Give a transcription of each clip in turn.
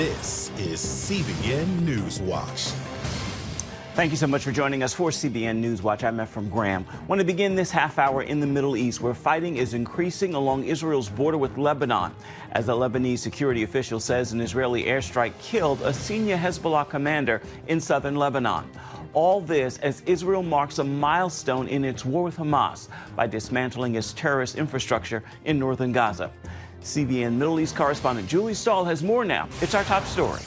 This is CBN Newswatch. Thank you so much for joining us for CBN Newswatch. I'm Ephraim Graham. I want to begin this half hour in the Middle East, where fighting is increasing along Israel's border with Lebanon. As a Lebanese security official says, an Israeli airstrike killed a senior Hezbollah commander in southern Lebanon. All this as Israel marks a milestone in its war with Hamas by dismantling its terrorist infrastructure in northern Gaza. CBN Middle East correspondent Julie Stahl has more now. It's our top story.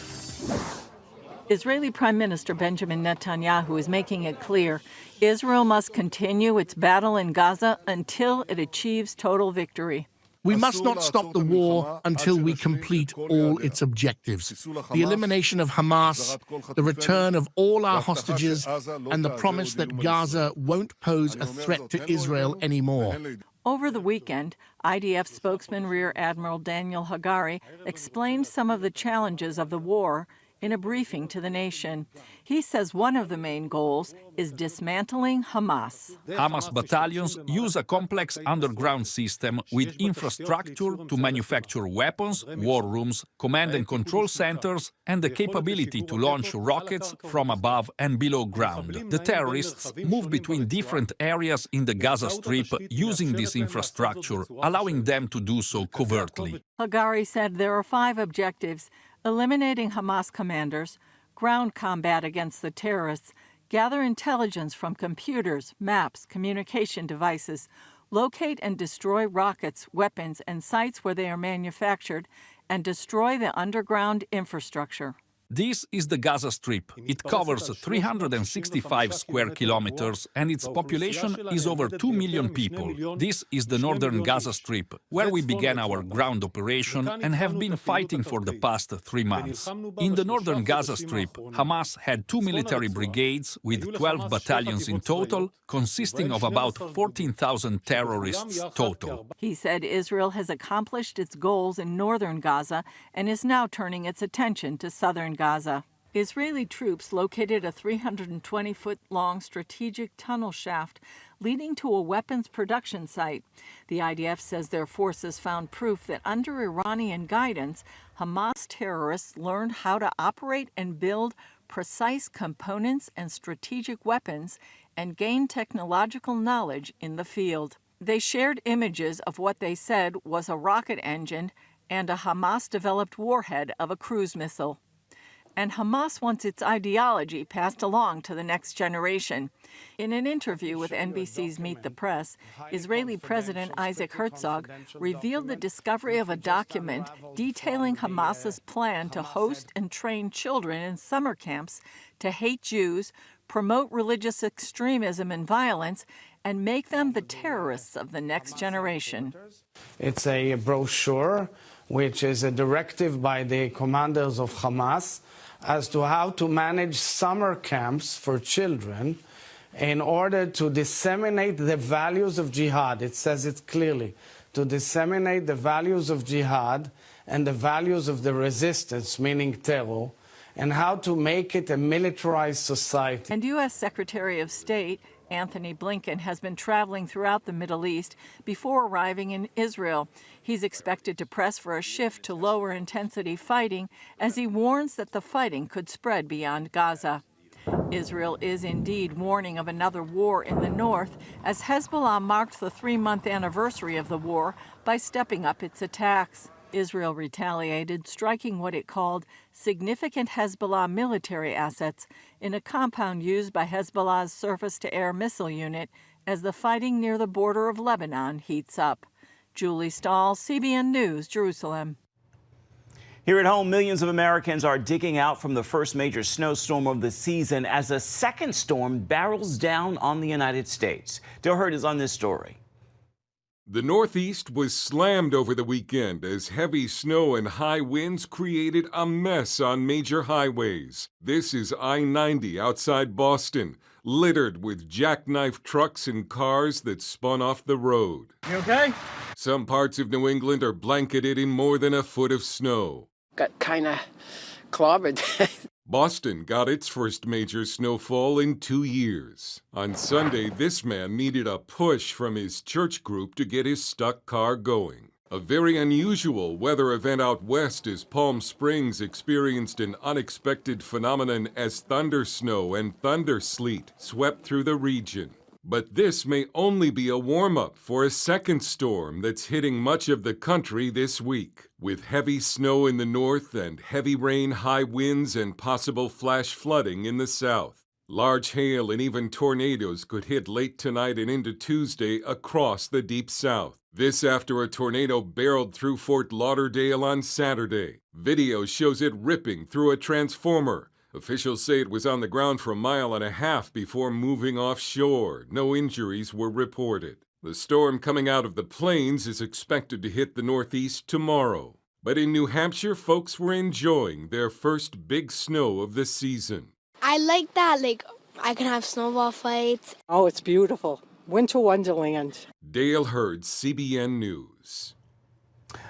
Israeli Prime Minister Benjamin Netanyahu is making it clear Israel must continue its battle in Gaza until it achieves total victory. We must not stop the war until we complete all its objectives. The elimination of Hamas, the return of all our hostages, and the promise that Gaza won't pose a threat to Israel anymore. Over the weekend, IDF spokesman Rear Admiral Daniel Hagari explained some of the challenges of the war in a briefing to the nation. He says one of the main goals is dismantling Hamas. Hamas battalions use a complex underground system with infrastructure to manufacture weapons, war rooms, command and control centers, and the capability to launch rockets from above and below ground. The terrorists move between different areas in the Gaza Strip using this infrastructure, allowing them to do so covertly. Hagari said there are 5 objectives: eliminating Hamas commanders, ground combat against the terrorists, gather intelligence from computers, maps, communication devices, locate and destroy rockets, weapons, and sites where they are manufactured, and destroy the underground infrastructure. This is the Gaza Strip. It covers 365 square kilometers and its population is over 2 million people. This is the northern Gaza Strip, where we began our ground operation and have been fighting for the past 3 months. In the northern Gaza Strip, Hamas had 2 military brigades with 12 battalions in total, consisting of about 14,000 terrorists total. He said Israel has accomplished its goals in northern Gaza and is now turning its attention to southern Gaza. Israeli troops located a 320-foot-long strategic tunnel shaft leading to a weapons production site. The IDF says their forces found proof that under Iranian guidance, Hamas terrorists learned how to operate and build precise components and strategic weapons and gain technological knowledge in the field. They shared images of what they said was a rocket engine and a Hamas-developed warhead of a cruise missile. And Hamas wants its ideology passed along to the next generation. In an interview with NBC's Meet the Press, Israeli President Isaac Herzog revealed the discovery of a document detailing Hamas's plan to host and train children in summer camps to hate Jews, promote religious extremism and violence, and make them the terrorists of the next generation. It's a brochure, which is a directive by the commanders of Hamas as to how to manage summer camps for children in order to disseminate the values of jihad. It says it clearly, to disseminate the values of jihad and the values of the resistance, meaning terror, and how to make it a militarized society. And U.S. Secretary of State Anthony Blinken has been traveling throughout the Middle East before arriving in Israel. He's expected to press for a shift to lower intensity fighting as he warns that the fighting could spread beyond Gaza. Israel is indeed warning of another war in the north as Hezbollah marked the 3-month anniversary of the war by stepping up its attacks. Israel retaliated, striking what it called significant Hezbollah military assets in a compound used by Hezbollah's surface-to-air missile unit as the fighting near the border of Lebanon heats up. Julie Stahl, CBN News, Jerusalem. Here at home, millions of Americans are digging out from the first major snowstorm of the season as a second storm barrels down on the United States. Dale Hurd is on this story. The Northeast was slammed over the weekend as heavy snow and high winds created a mess on major highways. This is I-90 outside Boston, littered with jackknife trucks and cars that spun off the road. You okay? Some parts of New England are blanketed in more than a foot of snow. Got kind of clobbered. Boston got its first major snowfall in 2 years. On Sunday, this man needed a push from his church group to get his stuck car going. A very unusual weather event out west as Palm Springs experienced an unexpected phenomenon as thunder snow and thunder sleet swept through the region. But this may only be a warm-up for a second storm that's hitting much of the country this week, with heavy snow in the north and heavy rain, high winds, and possible flash flooding in the south. Large hail and even tornadoes could hit late tonight and into Tuesday across the deep south. This after a tornado barreled through Fort Lauderdale on Saturday. Video shows it ripping through a transformer. Officials say it was on the ground for a mile and a half before moving offshore. No injuries were reported. The storm coming out of the plains is expected to hit the Northeast tomorrow. But in New Hampshire, folks were enjoying their first big snow of the season. I like that, I can have snowball fights. Oh, it's beautiful. Winter wonderland. Dale Hurd, CBN News.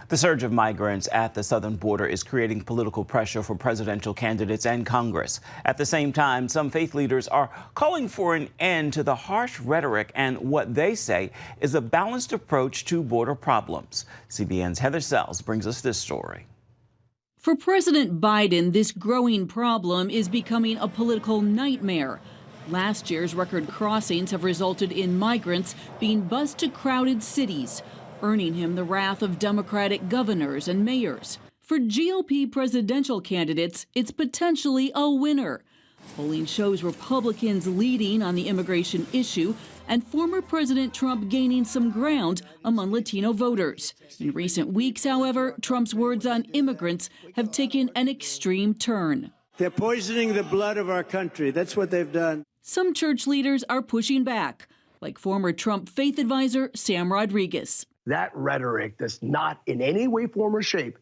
The surge of migrants at the southern border is creating political pressure for presidential candidates and Congress. At the same time, some faith leaders are calling for an end to the harsh rhetoric and what they say is a balanced approach to border problems. CBN's Heather Sells brings us this story. For President Biden, this growing problem is becoming a political nightmare. Last year's record crossings have resulted in migrants being bused to crowded cities, earning him the wrath of Democratic governors and mayors. For GOP presidential candidates, it's potentially a winner. Polling shows Republicans leading on the immigration issue and former President Trump gaining some ground among Latino voters. In recent weeks, however, Trump's words on immigrants have taken an extreme turn. They're poisoning the blood of our country. That's what they've done. Some church leaders are pushing back, like former Trump faith advisor Sam Rodriguez. That rhetoric does not in any way, form, or shape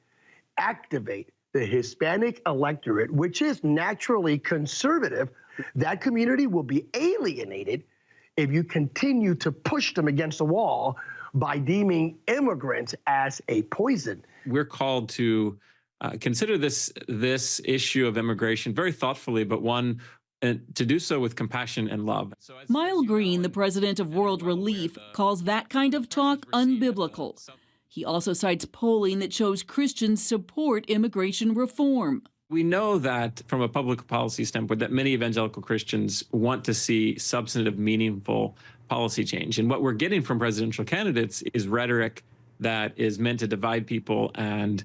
activate the Hispanic electorate, which is naturally conservative. That community will be alienated if you continue to push them against the wall by deeming immigrants as a poison. We're called to consider this issue of immigration very thoughtfully, but one to do so with compassion and love. Mile Green, the president of World Relief, calls that kind of talk unbiblical. He also cites polling that shows Christians support immigration reform. We know that from a public policy standpoint that many evangelical Christians want to see substantive, meaningful policy change. And what we're getting from presidential candidates is rhetoric that is meant to divide people and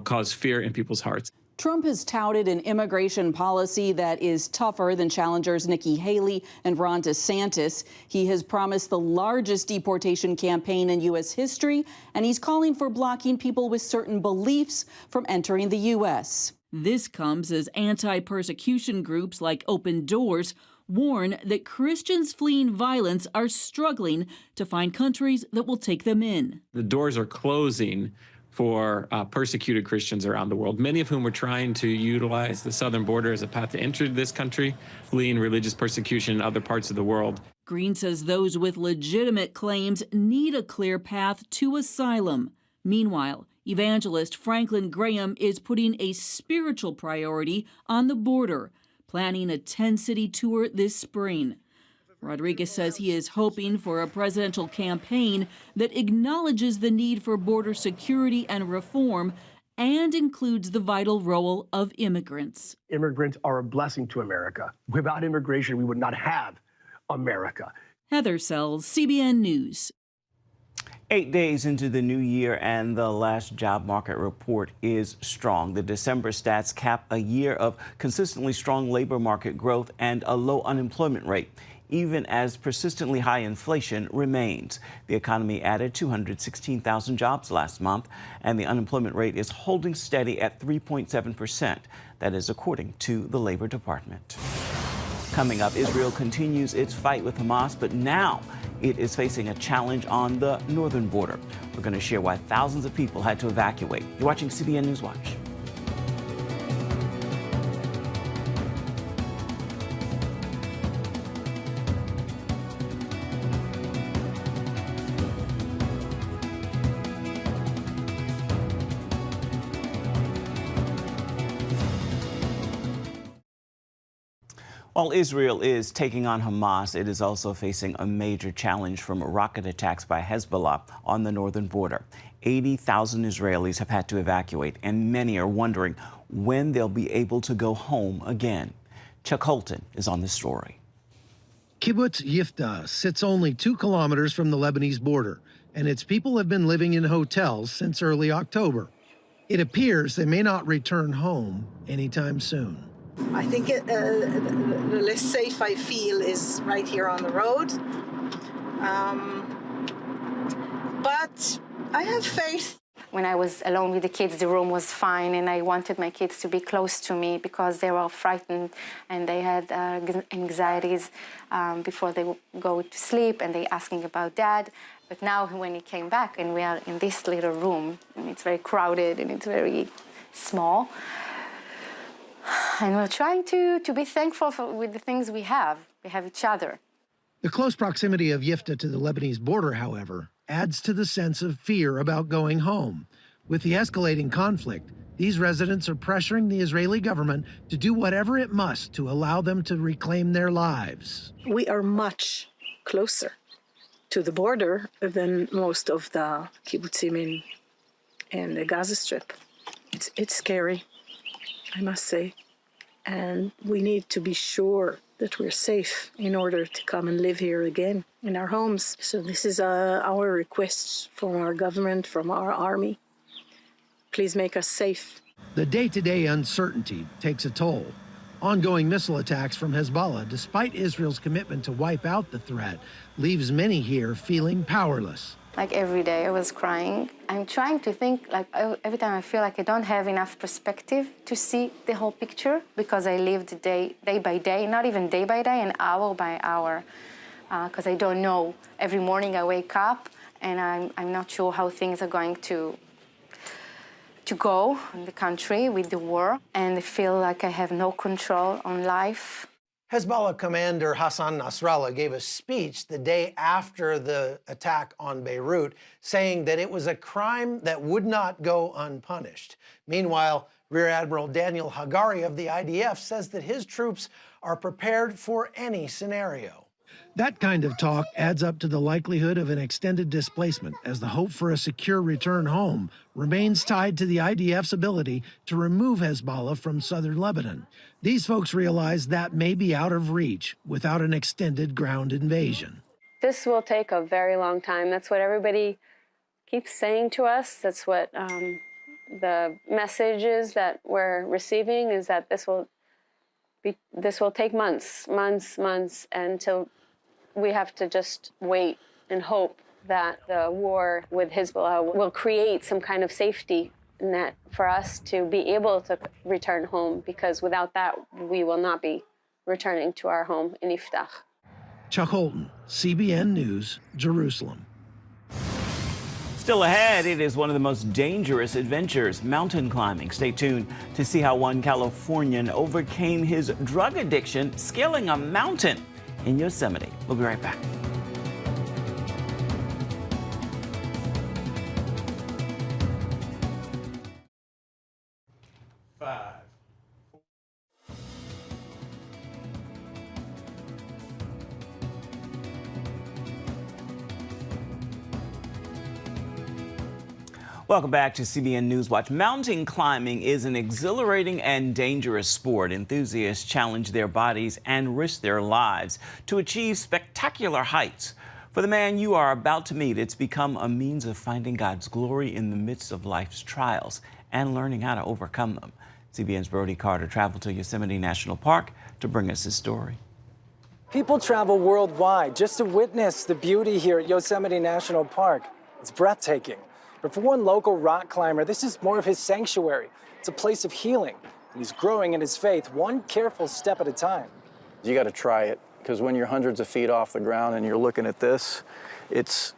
cause fear in people's hearts. Trump has touted an immigration policy that is tougher than challengers Nikki Haley and Ron DeSantis. He has promised the largest deportation campaign in U.S. history, and he's calling for blocking people with certain beliefs from entering the U.S. This comes as anti-persecution groups like Open Doors warn that Christians fleeing violence are struggling to find countries that will take them in. The doors are closing for persecuted Christians around the world, many of whom were trying to utilize the southern border as a path to enter this country, fleeing religious persecution in other parts of the world. Green says those with legitimate claims need a clear path to asylum. Meanwhile, evangelist Franklin Graham is putting a spiritual priority on the border, planning a 10-city tour this spring. Rodriguez says he is hoping for a presidential campaign that acknowledges the need for border security and reform and includes the vital role of immigrants. Immigrants are a blessing to America. Without immigration, we would not have America. Heather Sells, CBN News. 8 days into the new year and the last job market report is strong. The December stats cap a year of consistently strong labor market growth and a low unemployment rate, even as persistently high inflation remains. The economy added 216,000 jobs last month, and the unemployment rate is holding steady at 3.7%. That is according to the Labor Department. Coming up, Israel continues its fight with Hamas, but now it is facing a challenge on the northern border. We're going to share why thousands of people had to evacuate. You're watching CBN Newswatch. While Israel is taking on Hamas, it is also facing a major challenge from rocket attacks by Hezbollah on the northern border. 80,000 Israelis have had to evacuate, and many are wondering when they'll be able to go home again. Chuck Holton is on this story. Kibbutz Yifta sits only 2 kilometers from the Lebanese border, and its people have been living in hotels since early October. It appears they may not return home anytime soon. I think the less safe I feel is right here on the road. But I have faith. When I was alone with the kids, the room was fine, and I wanted my kids to be close to me because they were frightened and they had anxieties before they would go to sleep, and they asking about Dad. But now when he came back and we are in this little room, and it's very crowded and it's very small, and we're trying to be thankful with the things we have. We have each other. The close proximity of Yifta to the Lebanese border, however, adds to the sense of fear about going home. With the escalating conflict, these residents are pressuring the Israeli government to do whatever it must to allow them to reclaim their lives. We are much closer to the border than most of the kibbutzim in the Gaza Strip. It's scary, I must say, and we need to be sure that we're safe in order to come and live here again in our homes. So this is our request from our government, from our army. Please make us safe. The day-to-day uncertainty takes a toll. Ongoing missile attacks from Hezbollah, despite Israel's commitment to wipe out the threat, leaves many here feeling powerless. Like every day I was crying. I'm trying to think, like every time I feel like I don't have enough perspective to see the whole picture because I lived day by day, not even day by day, and hour by hour, because I don't know. Every morning I wake up and I'm not sure how things are going to go in the country with the war, and I feel like I have no control on life. Hezbollah commander Hassan Nasrallah gave a speech the day after the attack on Beirut, saying that it was a crime that would not go unpunished. Meanwhile, Rear Admiral Daniel Hagari of the IDF says that his troops are prepared for any scenario. That kind of talk adds up to the likelihood of an extended displacement, as the hope for a secure return home remains tied to the IDF's ability to remove Hezbollah from southern Lebanon. These folks realize that may be out of reach without an extended ground invasion. This will take a very long time. That's what everybody keeps saying to us. That's what the messages that we're receiving is that this will take months until we have to just wait and hope that the war with Hezbollah will create some kind of safety net for us to be able to return home, because without that, we will not be returning to our home in Yiftach. Chuck Holton, CBN News, Jerusalem. Still ahead, it is one of the most dangerous adventures, mountain climbing. Stay tuned to see how one Californian overcame his drug addiction scaling a mountain in Yosemite. We'll be right back. Welcome back to CBN Newswatch. Mountain climbing is an exhilarating and dangerous sport. Enthusiasts challenge their bodies and risk their lives to achieve spectacular heights. For the man you are about to meet, it's become a means of finding God's glory in the midst of life's trials and learning how to overcome them. CBN's Brody Carter traveled to Yosemite National Park to bring us his story. People travel worldwide just to witness the beauty here at Yosemite National Park. It's breathtaking. But for one local rock climber, this is more of his sanctuary. It's a place of healing, and he's growing in his faith, one careful step at a time. You got to try it, because when you're hundreds of feet off the ground and you're looking at this, it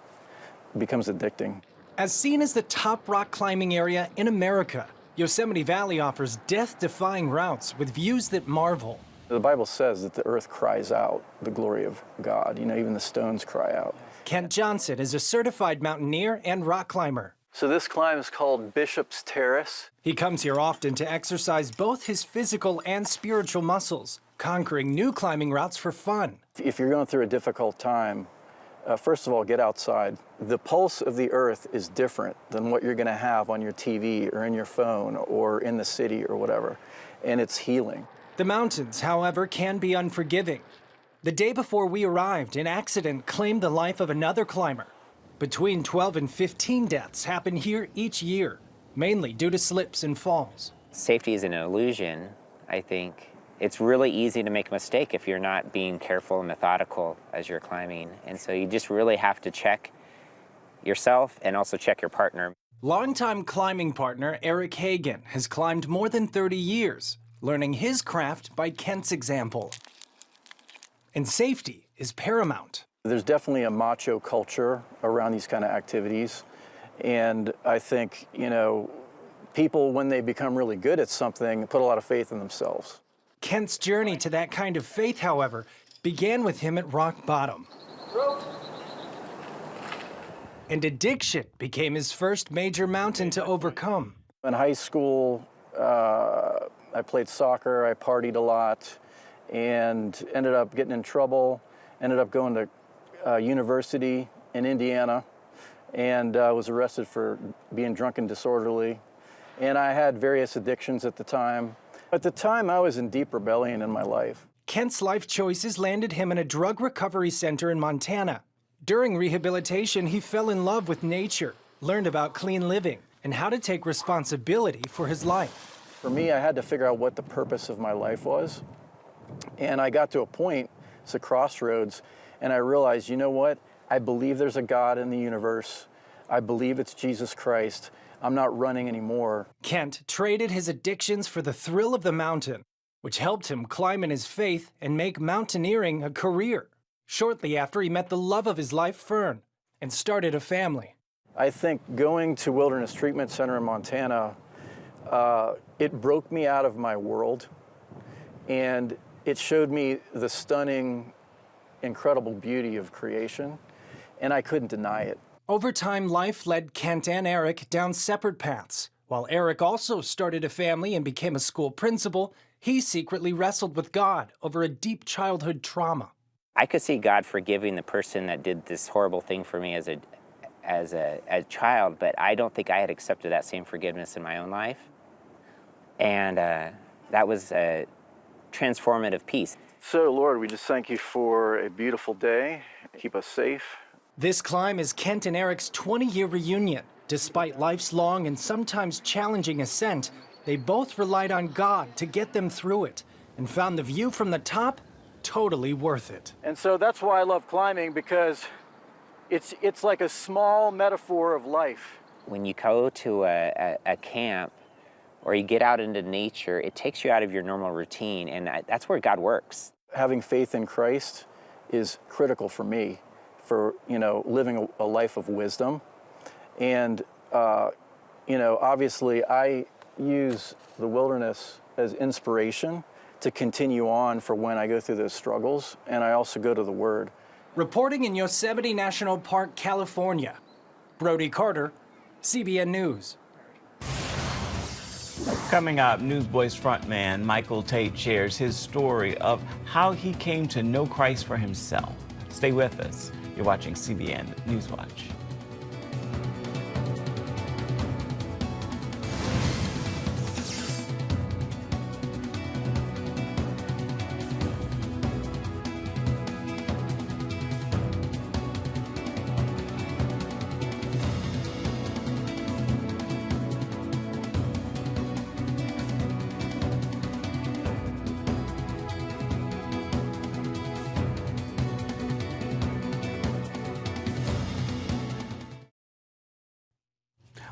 becomes addicting. As seen as the top rock climbing area in America, Yosemite Valley offers death-defying routes with views that marvel. The Bible says that the earth cries out the glory of God. You know, even the stones cry out. Kent Johnson is a certified mountaineer and rock climber. So this climb is called Bishop's Terrace. He comes here often to exercise both his physical and spiritual muscles. conquering new climbing routes for fun. If you're going through a difficult time, first of all, get outside. The pulse of the earth is different than what you're going to have on your TV or in your phone or in the city or whatever, and it's healing. The mountains, however, can be unforgiving. The day before we arrived, an accident claimed the life of another climber. Between 12 and 15 deaths happen here each year, mainly due to slips and falls. Safety is an illusion, I think. It's really easy to make a mistake if you're not being careful and methodical as you're climbing. And so you just really have to check yourself and also check your partner. Longtime climbing partner Eric Hagan has climbed more than 30 years, learning his craft by Kent's example. And safety is paramount. There's definitely a macho culture around these kind of activities. And I think, you know, people, when they become really good at something, put a lot of faith in themselves. Kent's journey to that kind of faith, however, began with him at rock bottom. And addiction became his first major mountain to overcome. In high school, I played soccer, I partied a lot, and ended up getting in trouble, ended up going to university in Indiana, and was arrested for being drunk and disorderly. And I had various addictions at the time. At the time, I was in deep rebellion in my life. Kent's life choices landed him in a drug recovery center in Montana. During rehabilitation, he fell in love with nature, learned about clean living, and how to take responsibility for his life. For me, I had to figure out what the purpose of my life was. And I got to a point, it's a crossroads, and I realized, you know what? I believe there's a God in the universe. I believe it's Jesus Christ. I'm not running anymore. Kent traded his addictions for the thrill of the mountain, which helped him climb in his faith and make mountaineering a career. Shortly after, he met the love of his life, Fern, and started a family. I think going to Wilderness Treatment Center in Montana, it broke me out of my world, and it showed me the stunning, incredible beauty of creation, and I couldn't deny it. Over time, life led Kent and Eric down separate paths. While Eric also started a family and became a school principal, he secretly wrestled with God over a deep childhood trauma. I could see God forgiving the person that did this horrible thing for me as a child, but I don't think I had accepted that same forgiveness in my own life. And that was a transformative piece. So, Lord, we just thank you for a beautiful day. Keep us safe. This climb is Kent and Eric's 20-year reunion. Despite life's long and sometimes challenging ascent, they both relied on God to get them through it and found the view from the top totally worth it. And so that's why I love climbing, because it's like a small metaphor of life. When you go to a camp or you get out into nature, it takes you out of your normal routine, and that's where God works. Having faith in Christ is critical for me, for, you know, living a life of wisdom. And, you know, obviously I use the wilderness as inspiration to continue on for when I go through those struggles, and I also go to the Word. Reporting in Yosemite National Park, California, Brody Carter, CBN News. Coming up, Newsboys frontman Michael Tate shares his story of how he came to know Christ for himself. Stay with us. You're watching CBN Newswatch.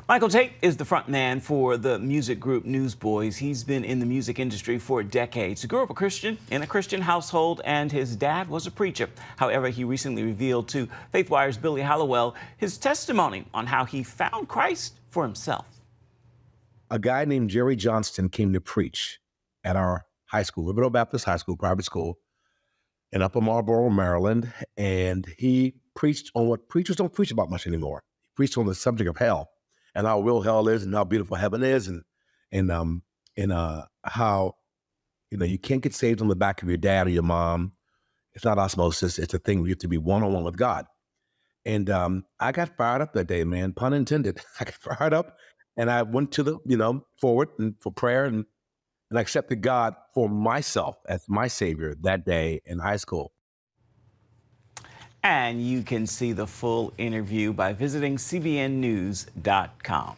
Michael Tate is the front man for the music group Newsboys. He's been in the music industry for decades. He grew up a Christian in a Christian household, and his dad was a preacher. However, he recently revealed to FaithWire's Billy Hallowell his testimony on how he found Christ for himself. A guy named Jerry Johnston came to preach at our high school, Riverdale Baptist High School, private school, in Upper Marlboro, Maryland, and he preached on what preachers don't preach about much anymore. He preached on the subject of hell, and how real hell is, and how beautiful heaven is, and how You know, you can't get saved on the back of your dad or your mom. It's not osmosis. It's a thing where you have to be one-on-one with God. And I got fired up that day, man, pun intended. I got fired up and I went to the, forward and for prayer and I accepted God for myself as my savior that day in high school. And you can see the full interview by visiting cbnnews.com.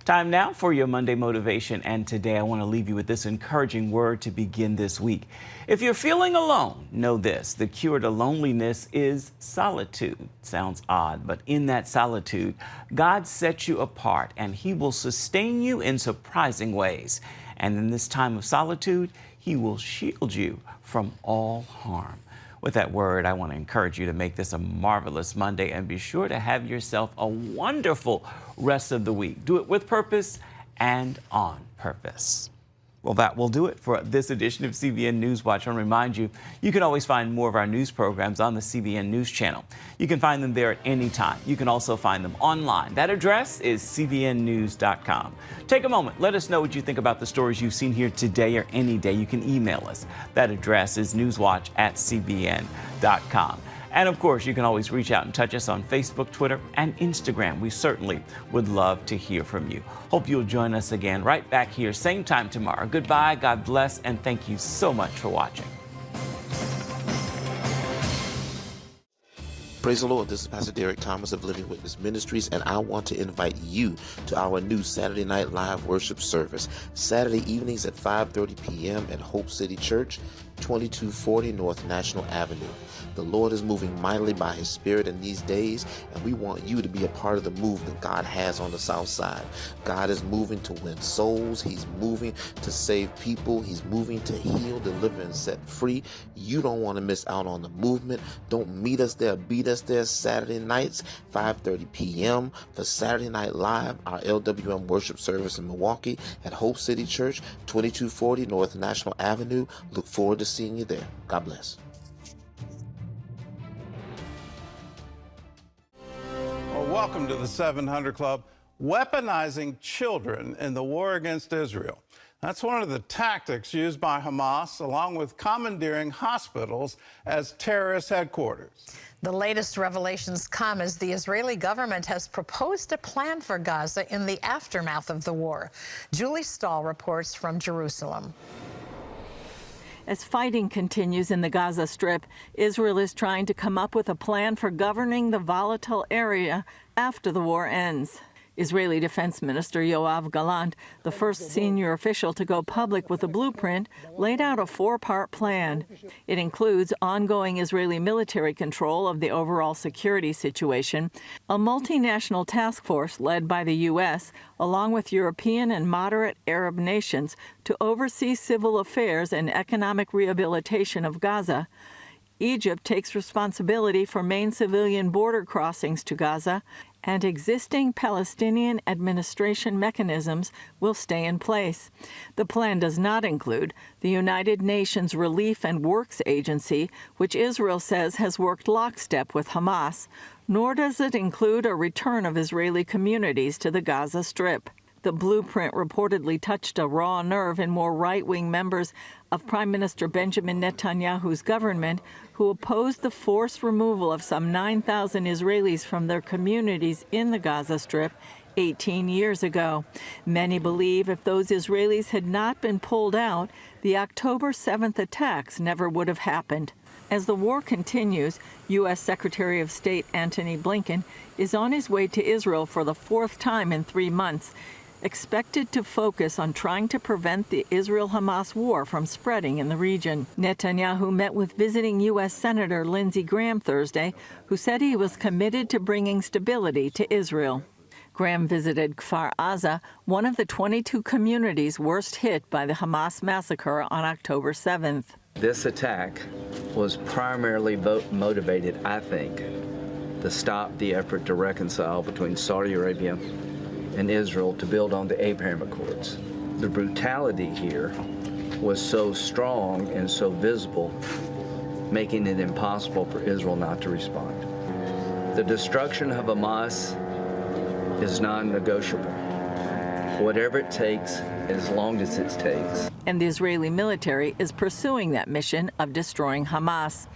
Time now for your Monday motivation, and today I want to leave you with this encouraging word to begin this week. If you're feeling alone, know this: the cure to loneliness is solitude. Sounds odd, but in that solitude, God sets you apart and He will sustain you in surprising ways. And in this time of solitude, He will shield you from all harm. With that word, I want to encourage you to make this a marvelous Monday and be sure to have yourself a wonderful rest of the week. Do it with purpose and on purpose. Well, that will do it for this edition of CBN Newswatch. I want to remind you, you can always find more of our news programs on the CBN News channel. You can find them there at any time. You can also find them online. That address is cbnnews.com. Take a moment. Let us know what you think about the stories you've seen here today or any day. You can email us. That address is newswatch@cbn.com. And of course, you can always reach out and touch us on Facebook, Twitter, and Instagram. We certainly would love to hear from you. Hope you'll join us again right back here, same time tomorrow. Goodbye, God bless, and thank you so much for watching. Praise the Lord. This is Pastor Derek Thomas of Living Witness Ministries, and I want to invite you to our new Saturday Night Live worship service, Saturday evenings at 5:30 p.m. at Hope City Church, 2240 North National Avenue. The Lord is moving mightily by His Spirit in these days, and we want you to be a part of the movement God has on the South Side. God is moving to win souls. He's moving to save people. He's moving to heal, deliver, and set free. You don't want to miss out on the movement. Don't meet us there, beat us there Saturday nights, 5:30 p.m. for Saturday Night Live, our LWN worship service in Milwaukee at Hope City Church, 2240 North National Avenue. Look forward to seeing you there. God bless. Well, welcome to the 700 Club. Weaponizing children in the war against Israel. That's one of the tactics used by Hamas, along with commandeering hospitals as terrorist headquarters. The latest revelations come as the Israeli government has proposed a plan for Gaza in the aftermath of the war. Julie Stahl reports from Jerusalem. As fighting continues in the Gaza Strip, Israel is trying to come up with a plan for governing the volatile area after the war ends. Israeli Defense Minister Yoav Gallant, the first senior official to go public with a blueprint, laid out a four-part plan. It includes ongoing Israeli military control of the overall security situation, a multinational task force led by the U.S., along with European and moderate Arab nations, to oversee civil affairs and economic rehabilitation of Gaza. Egypt takes responsibility for main civilian border crossings to Gaza, and existing Palestinian administration mechanisms will stay in place. The plan does not include the United Nations Relief and Works Agency, which Israel says has worked lockstep with Hamas, nor does it include a return of Israeli communities to the Gaza Strip. The blueprint reportedly touched a raw nerve in more right-wing members of Prime Minister Benjamin Netanyahu's government, who opposed the forced removal of some 9,000 Israelis from their communities in the Gaza Strip 18 years ago. Many believe if those Israelis had not been pulled out, the October 7th attacks never would have happened. As the war continues, U.S. Secretary of State Antony Blinken is on his way to Israel for the fourth time in 3 months, expected to focus on trying to prevent the Israel-Hamas war from spreading in the region. Netanyahu met with visiting U.S. Senator Lindsey Graham Thursday, who said he was committed to bringing stability to Israel. Graham visited Kfar Aza, one of the 22 communities worst hit by the Hamas massacre on October 7th. This attack was primarily motivated, I think, to stop the effort to reconcile between Saudi Arabia and Israel to build on the Abraham Accords. The brutality here was so strong and so visible, making it impossible for Israel not to respond. The destruction of Hamas is non-negotiable. whatever it takes, as long as it takes. And the Israeli military is pursuing that mission of destroying Hamas.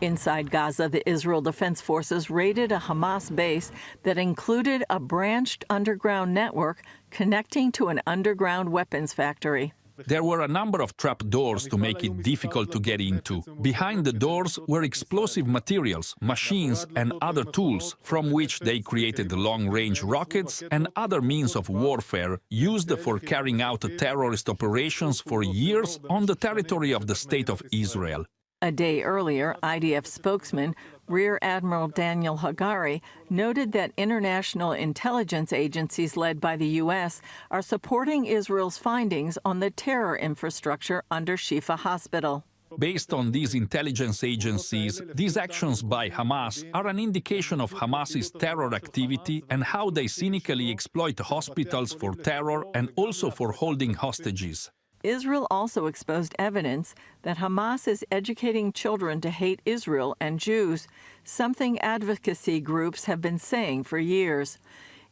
Inside Gaza, the Israel Defense Forces raided a Hamas base that included a branched underground network connecting to an underground weapons factory. There were a number of trap doors to make it difficult to get into. Behind the doors were explosive materials, machines and other tools, from which they created long-range rockets and other means of warfare used for carrying out terrorist operations for years on the territory of the State of Israel. A day earlier, IDF spokesman Rear Admiral Daniel Hagari noted that international intelligence agencies led by the U.S. are supporting Israel's findings on the terror infrastructure under Shifa Hospital. Based on these intelligence agencies, these actions by Hamas are an indication of Hamas's terror activity and how they cynically exploit hospitals for terror and also for holding hostages. Israel also exposed evidence that Hamas is educating children to hate Israel and Jews, something advocacy groups have been saying for years.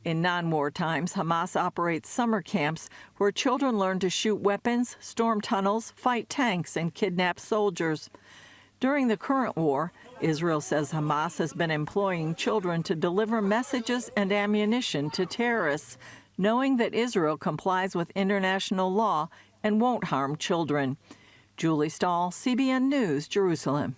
In non-war times, Hamas operates summer camps where children learn to shoot weapons, storm tunnels, fight tanks, and kidnap soldiers. During the current war, Israel says Hamas has been employing children to deliver messages and ammunition to terrorists, knowing that Israel complies with international law and won't harm children. Julie Stahl, CBN News, Jerusalem.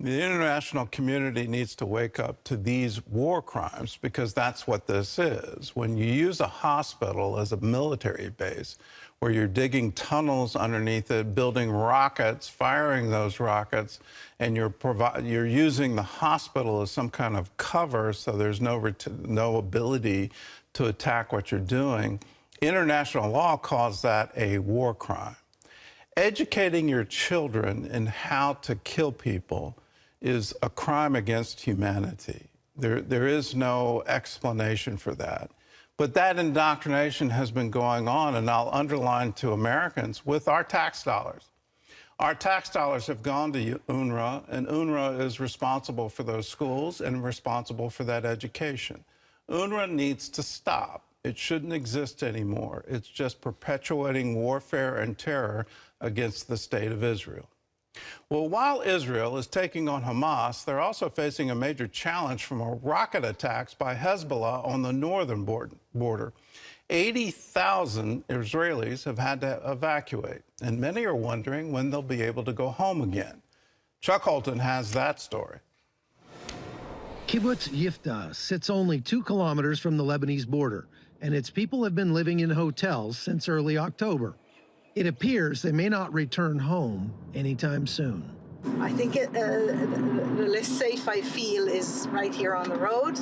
The international community needs to wake up to these war crimes because that's what this is. When you use a hospital as a military base where you're digging tunnels underneath it, building rockets, firing those rockets, and you're using the hospital as some kind of cover so there's no ability to attack what you're doing, international law calls that a war crime. Educating your children in how to kill people is a crime against humanity. There is no explanation for that. But that indoctrination has been going on, and I'll underline to Americans, with our tax dollars. Our tax dollars have gone to UNRWA, and UNRWA is responsible for those schools and responsible for that education. UNRWA needs to stop. It shouldn't exist anymore. It's just perpetuating warfare and terror against the state of Israel. Well, while Israel is taking on Hamas, they're also facing a major challenge from rocket attacks by Hezbollah on the northern border. 80,000 Israelis have had to evacuate, and many are wondering when they'll be able to go home again. Chuck Holton has that story. Kibbutz Yiftah sits only 2 kilometers from the Lebanese border, and its people have been living in hotels since early October. It appears they may not return home anytime soon. I think the less safe I feel is right here on the road.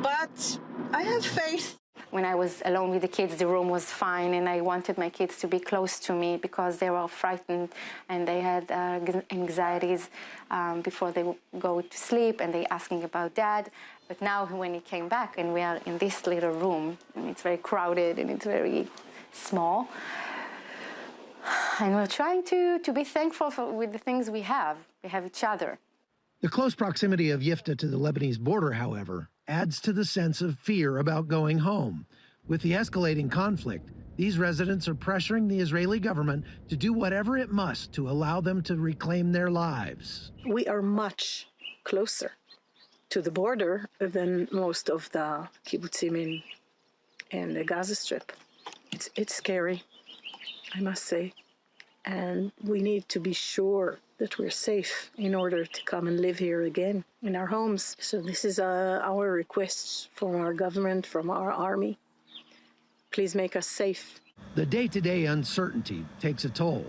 But I have faith. When I was alone with the kids, the room was fine, and I wanted my kids to be close to me because they were frightened and they had anxieties before they go to sleep, and they asking about Dad. But now when he came back and we are in this little room, and it's very crowded and it's very small, and we're trying to be thankful with the things we have. We have each other. The close proximity of Yiftah to the Lebanese border, however, adds to the sense of fear about going home. With the escalating conflict, these residents are pressuring the Israeli government to do whatever it must to allow them to reclaim their lives. We are much closer to the border than most of the kibbutzim and the Gaza Strip. It's scary, I must say. And we need to be sure that we're safe in order to come and live here again in our homes. So this is our request from our government, from our army. Please make us safe. The day-to-day uncertainty takes a toll.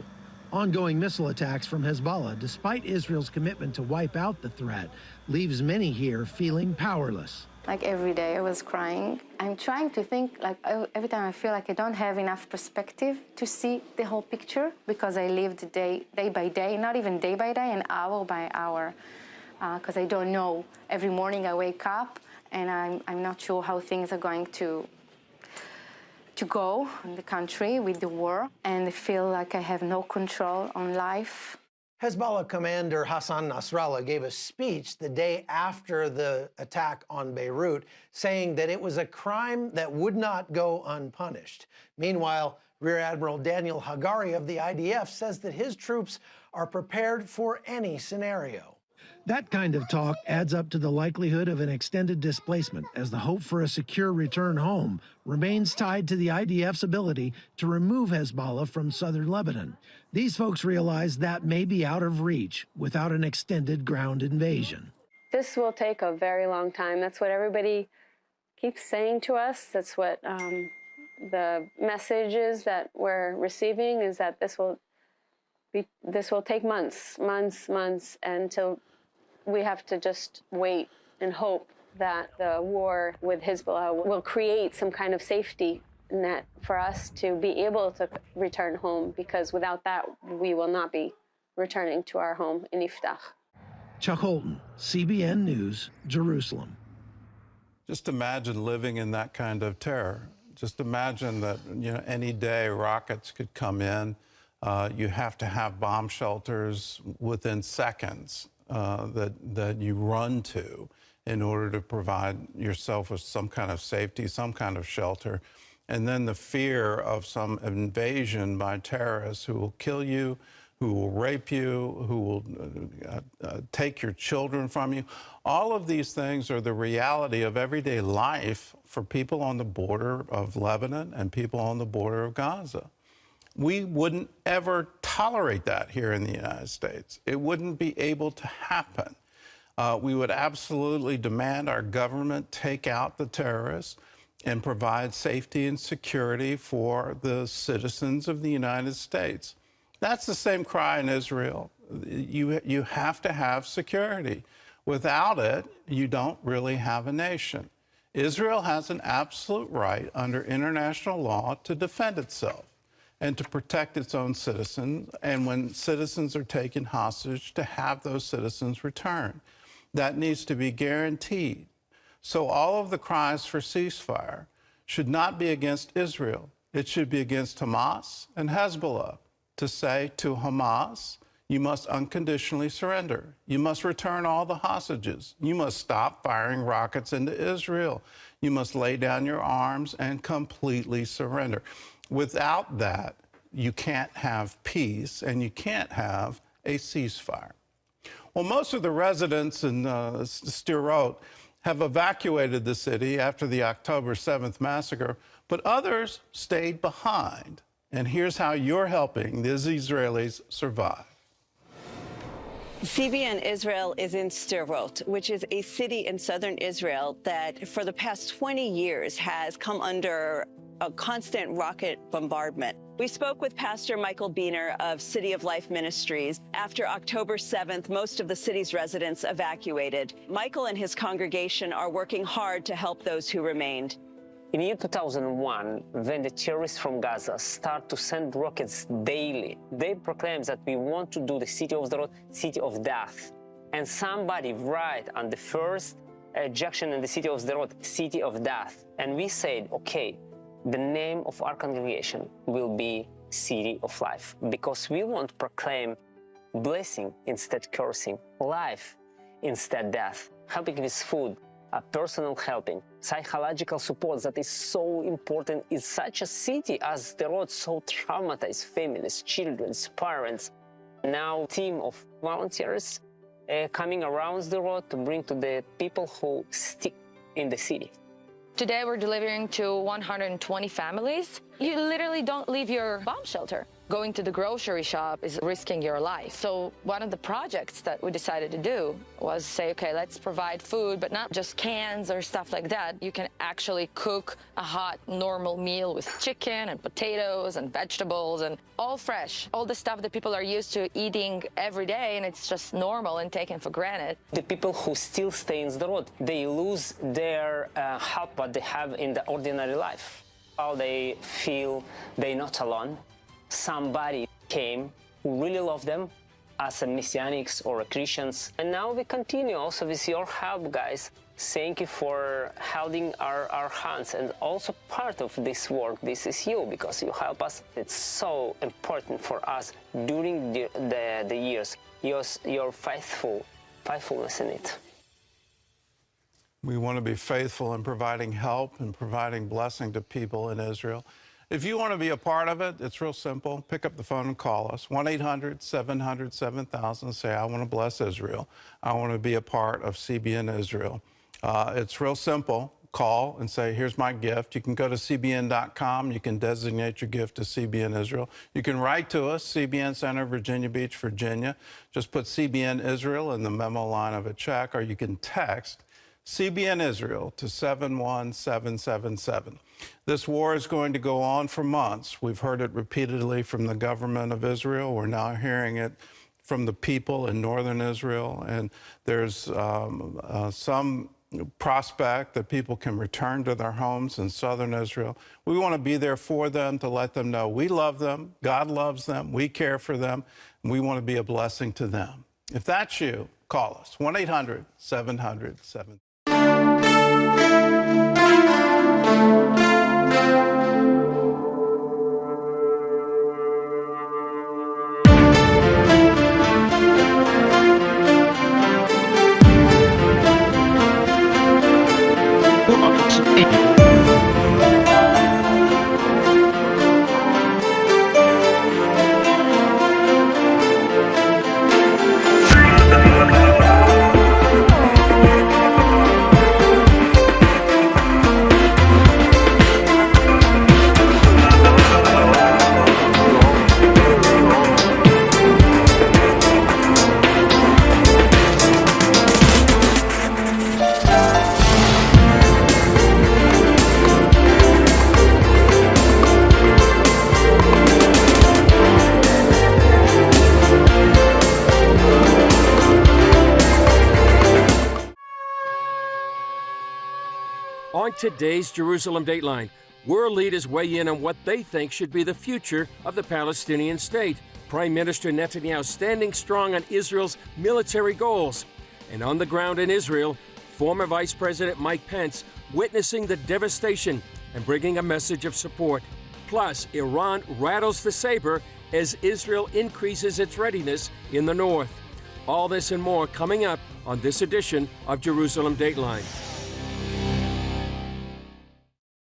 Ongoing missile attacks from Hezbollah, despite Israel's commitment to wipe out the threat, leaves many here feeling powerless. Like every day I was crying. I'm trying to think, like every time I feel like I don't have enough perspective to see the whole picture because I lived day by day, not even day by day, and hour by hour, because I don't know. Every morning I wake up and I'm not sure how things are going to go in the country with the war, and I feel like I have no control on life. Hezbollah commander Hassan Nasrallah gave a speech the day after the attack on Beirut, saying that it was a crime that would not go unpunished. Meanwhile, Rear Admiral Daniel Hagari of the IDF says that his troops are prepared for any scenario. That kind of talk adds up to the likelihood of an extended displacement, as the hope for a secure return home remains tied to the IDF's ability to remove Hezbollah from southern Lebanon. These folks realize that may be out of reach without an extended ground invasion. This will take a very long time. That's what everybody keeps saying to us. That's what the messages that we're receiving is that this will take months until we have to just wait and hope that the war with Hezbollah will create some kind of safety net for us to be able to return home, because without that, we will not be returning to our home in Iftach. Chuck Holton, CBN News, Jerusalem. Just imagine living in that kind of terror. Just imagine that, any day rockets could come in. You have to have bomb shelters within seconds that you run to in order to provide yourself with some kind of safety, some kind of shelter. And then the fear of some invasion by terrorists who will kill you, who will rape you, who will take your children from you. All of these things are the reality of everyday life for people on the border of Lebanon and people on the border of Gaza. We wouldn't ever tolerate that here in the United States. It wouldn't be able to happen. We would absolutely demand our government take out the terrorists and provide safety and security for the citizens of the United States. That's the same cry in Israel. You have to have security. Without it, you don't really have a nation. Israel has an absolute right under international law to defend itself and to protect its own citizens, and when citizens are taken hostage, to have those citizens returned. That needs to be guaranteed. So all of the cries for ceasefire should not be against Israel. It should be against Hamas and Hezbollah, to say to Hamas, you must unconditionally surrender. You must return all the hostages. You must stop firing rockets into Israel. You must lay down your arms and completely surrender. Without that, you can't have peace and you can't have a ceasefire. Well, most of the residents in Sderot have evacuated the city after the October 7th massacre, but others stayed behind. And here's how you're helping these Israelis survive. CBN Israel is in Sderot, which is a city in southern Israel that for the past 20 years has come under a constant rocket bombardment. We spoke with Pastor Michael Biener of City of Life Ministries. After October 7th, most of the city's residents evacuated. Michael and his congregation are working hard to help those who remained. In year 2001, when the terrorists from Gaza start to send rockets daily, they proclaim that we want to do the city of Sderot, city of death. And somebody write on the first ejection in the city of Sderot, city of death. And we said, okay, the name of our congregation will be City of Life, because we want to proclaim blessing instead cursing, life instead death, helping with food, personal helping, psychological support that is so important in such a city as Sderot, so traumatized families, children, parents. Now, team of volunteers coming around Sderot to bring to the people who stick in the city. Today, we're delivering to 120 families. You literally don't leave your bomb shelter. Going to the grocery shop is risking your life. So one of the projects that we decided to do was say, okay, let's provide food, but not just cans or stuff like that. You can actually cook a hot, normal meal with chicken and potatoes and vegetables and all fresh. All the stuff that people are used to eating every day, and it's just normal and taken for granted. The people who still stay in Sderot, they lose their help what they have in the ordinary life. How they feel they're not alone. Somebody came who really loved them as a Messianics or a Christians. And now we continue also with your help, guys. Thank you for holding our hands, and also part of this work, this is you, because you help us. It's so important for us during the years, your faithfulness in it. We want to be faithful in providing help and providing blessing to people in Israel. If you want to be a part of it, it's real simple. Pick up the phone and call us, 1-800-700-7000. Say, I want to bless Israel. I want to be a part of CBN Israel. It's real simple. Call and say, here's my gift. You can go to cbn.com. You can designate your gift to CBN Israel. You can write to us, CBN Center, Virginia Beach, Virginia. Just put CBN Israel in the memo line of a check, or you can text CBN Israel to 71777. This war is going to go on for months. We've heard it repeatedly from the government of Israel. We're now hearing it from the people in northern Israel. And there's some prospect that people can return to their homes in southern Israel. We want to be there for them to let them know we love them, God loves them, we care for them, and we want to be a blessing to them. If that's you, call us, 1-800-700-700. On today's Jerusalem Dateline, world leaders weigh in on what they think should be the future of the Palestinian state. Prime Minister Netanyahu standing strong on Israel's military goals. And on the ground in Israel, former Vice President Mike Pence witnessing the devastation and bringing a message of support. Plus, Iran rattles the saber as Israel increases its readiness in the north. All this and more coming up on this edition of Jerusalem Dateline.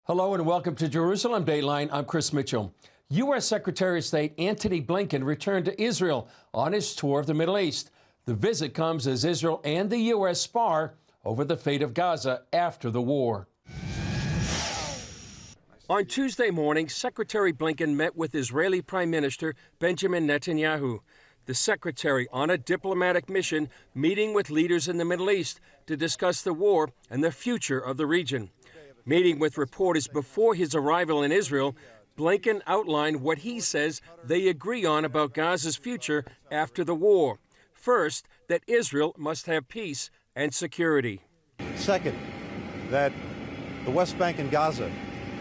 Hello and welcome to Jerusalem Dateline. I'm Chris Mitchell. U.S. Secretary of State Antony Blinken returned to Israel on his tour of the Middle East. The visit comes as Israel and the U.S. spar over the fate of Gaza after the war. On Tuesday morning, Secretary Blinken met with Israeli Prime Minister Benjamin Netanyahu. The secretary on a diplomatic mission meeting with leaders in the Middle East to discuss the war and the future of the region. Meeting with reporters before his arrival in Israel, Blinken outlined what he says they agree on about Gaza's future after the war. First, that Israel must have peace and security. Second, that the West Bank and Gaza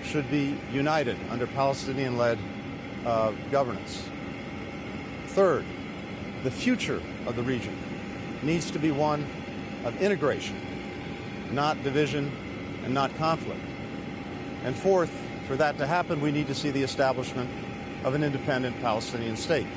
should be united under Palestinian-led governance. Third, the future of the region needs to be one of integration, not division and not conflict. And fourth, for that to happen, we need to see the establishment of an independent Palestinian state.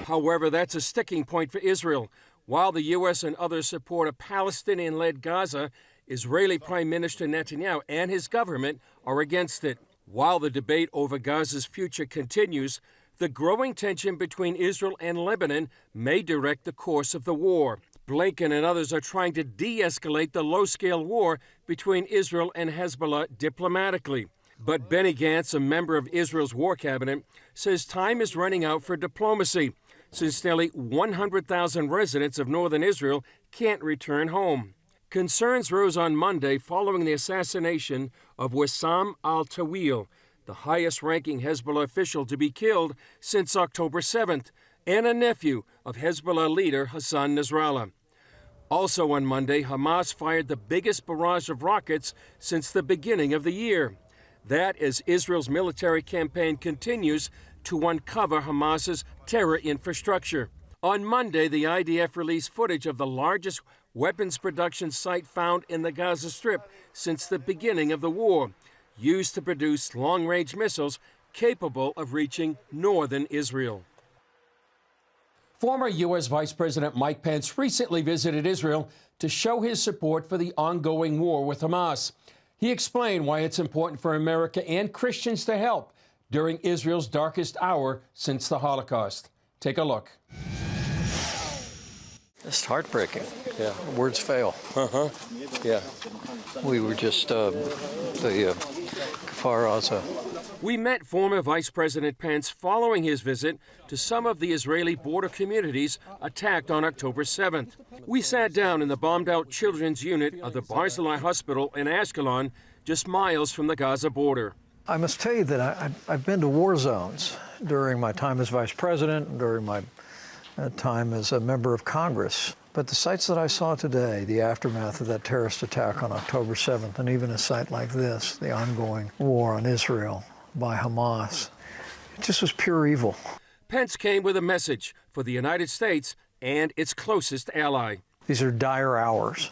However, that's a sticking point for Israel. While the U.S. and others support a Palestinian-led Gaza, Israeli Prime Minister Netanyahu and his government are against it. While the debate over Gaza's future continues, the growing tension between Israel and Lebanon may direct the course of the war. Blinken and others are trying to de-escalate the low-scale war between Israel and Hezbollah diplomatically. But Benny Gantz, a member of Israel's war cabinet, says time is running out for diplomacy, since nearly 100,000 residents of northern Israel can't return home. Concerns rose on Monday following the assassination of Wissam al-Tawil, the highest-ranking Hezbollah official to be killed since October 7th, and a nephew of Hezbollah leader Hassan Nasrallah. Also on Monday, Hamas fired the biggest barrage of rockets since the beginning of the year. That as Israel's military campaign continues to uncover Hamas's terror infrastructure. On Monday, the IDF released footage of the largest weapons production site found in the Gaza Strip since the beginning of the war, used to produce long-range missiles capable of reaching northern Israel. Former U.S. Vice President Mike Pence recently visited Israel to show his support for the ongoing war with Hamas. He explained why it's important for America and Christians to help during Israel's darkest hour since the Holocaust. Take a look. It's heartbreaking. Yeah, words fail. Yeah. We were just the Kfar Aza. We met former Vice President Pence following his visit to some of the Israeli border communities attacked on October 7th. We sat down in the bombed-out children's unit of the Barzillai Hospital in Ashkelon, just miles from the Gaza border. I must tell you that I've been to war zones during my time as Vice President, during my time as a member of Congress. But the sites that I saw today, the aftermath of that terrorist attack on October 7th, and even a site like this, the ongoing war on Israel by Hamas, it just was pure evil. Pence came with a message for the United States and its closest ally. These are dire hours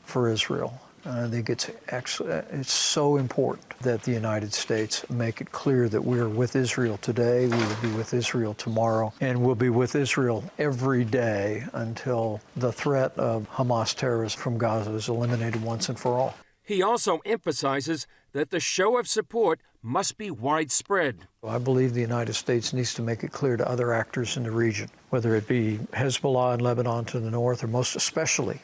for Israel. And I think it's so important that the United States make it clear that we are with Israel today, we will be with Israel tomorrow, and we'll be with Israel every day until the threat of Hamas terrorists from Gaza is eliminated once and for all. He also emphasizes that the show of support must be widespread. I believe the United States needs to make it clear to other actors in the region, whether it be Hezbollah in Lebanon to the north, or most especially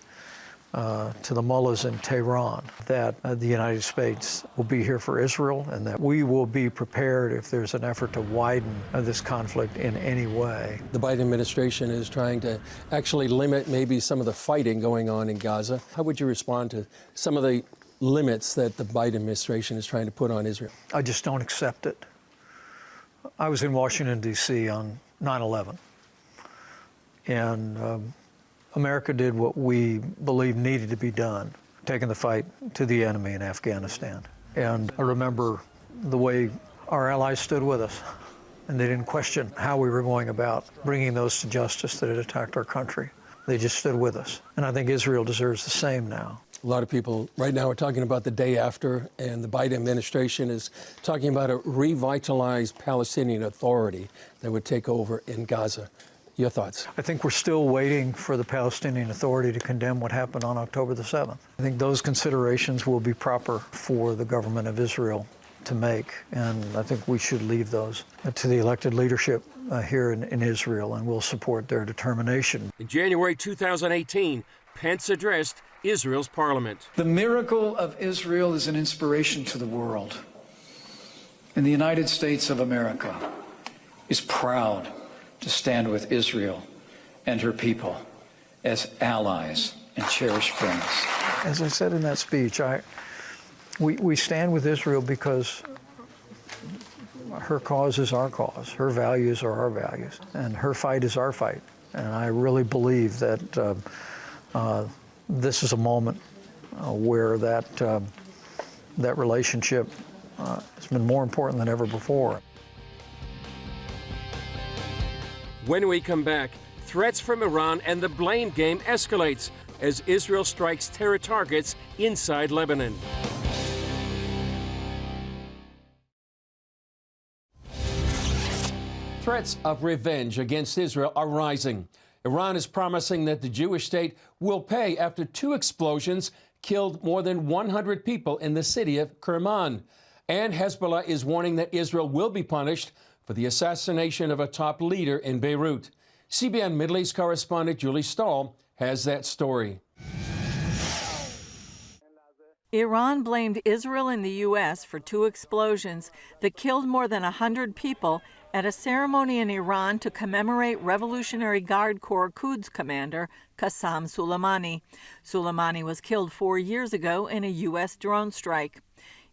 to the mullahs in Tehran, that the United States will be here for Israel and that we will be prepared if there's an effort to widen this conflict in any way. The Biden administration is trying to actually limit maybe some of the fighting going on in Gaza. How would you respond to some of the limits that the Biden administration is trying to put on Israel? I just don't accept it. I was in Washington, D.C. on 9/11, and America did what we believe needed to be done, taking the fight to the enemy in Afghanistan. And I remember the way our allies stood with us, and they didn't question how we were going about bringing those to justice that had attacked our country. They just stood with us. And I think Israel deserves the same now. A lot of people right now are talking about the day after, and the Biden administration is talking about a revitalized Palestinian Authority that would take over in Gaza. Your thoughts? I think we're still waiting for the Palestinian Authority to condemn what happened on October the 7th. I think those considerations will be proper for the government of Israel to make, and I think we should leave those to the elected leadership here in Israel, and we'll support their determination. In January 2018, Pence addressed Israel's parliament. The miracle of Israel is an inspiration to the world, and the United States of America is proud to stand with Israel and her people as allies and cherished friends. As I said in that speech, we stand with Israel because her cause is our cause, her values are our values, and her fight is our fight. And I really believe that this is a moment where that relationship has been more important than ever before. When we come back, threats from Iran and the blame game escalates as Israel strikes terror targets inside Lebanon. Threats of revenge against Israel are rising. Iran is promising that the Jewish state will pay after 2 explosions killed more than 100 people in the city of Kerman. And Hezbollah is warning that Israel will be punished for the assassination of a top leader in Beirut. CBN Middle East correspondent Julie Stahl has that story. Iran blamed Israel and the U.S. for 2 explosions that killed more than 100 people at a ceremony in Iran to commemorate Revolutionary Guard Corps Quds commander Qassam Soleimani. Soleimani was killed 4 years ago in a U.S. drone strike.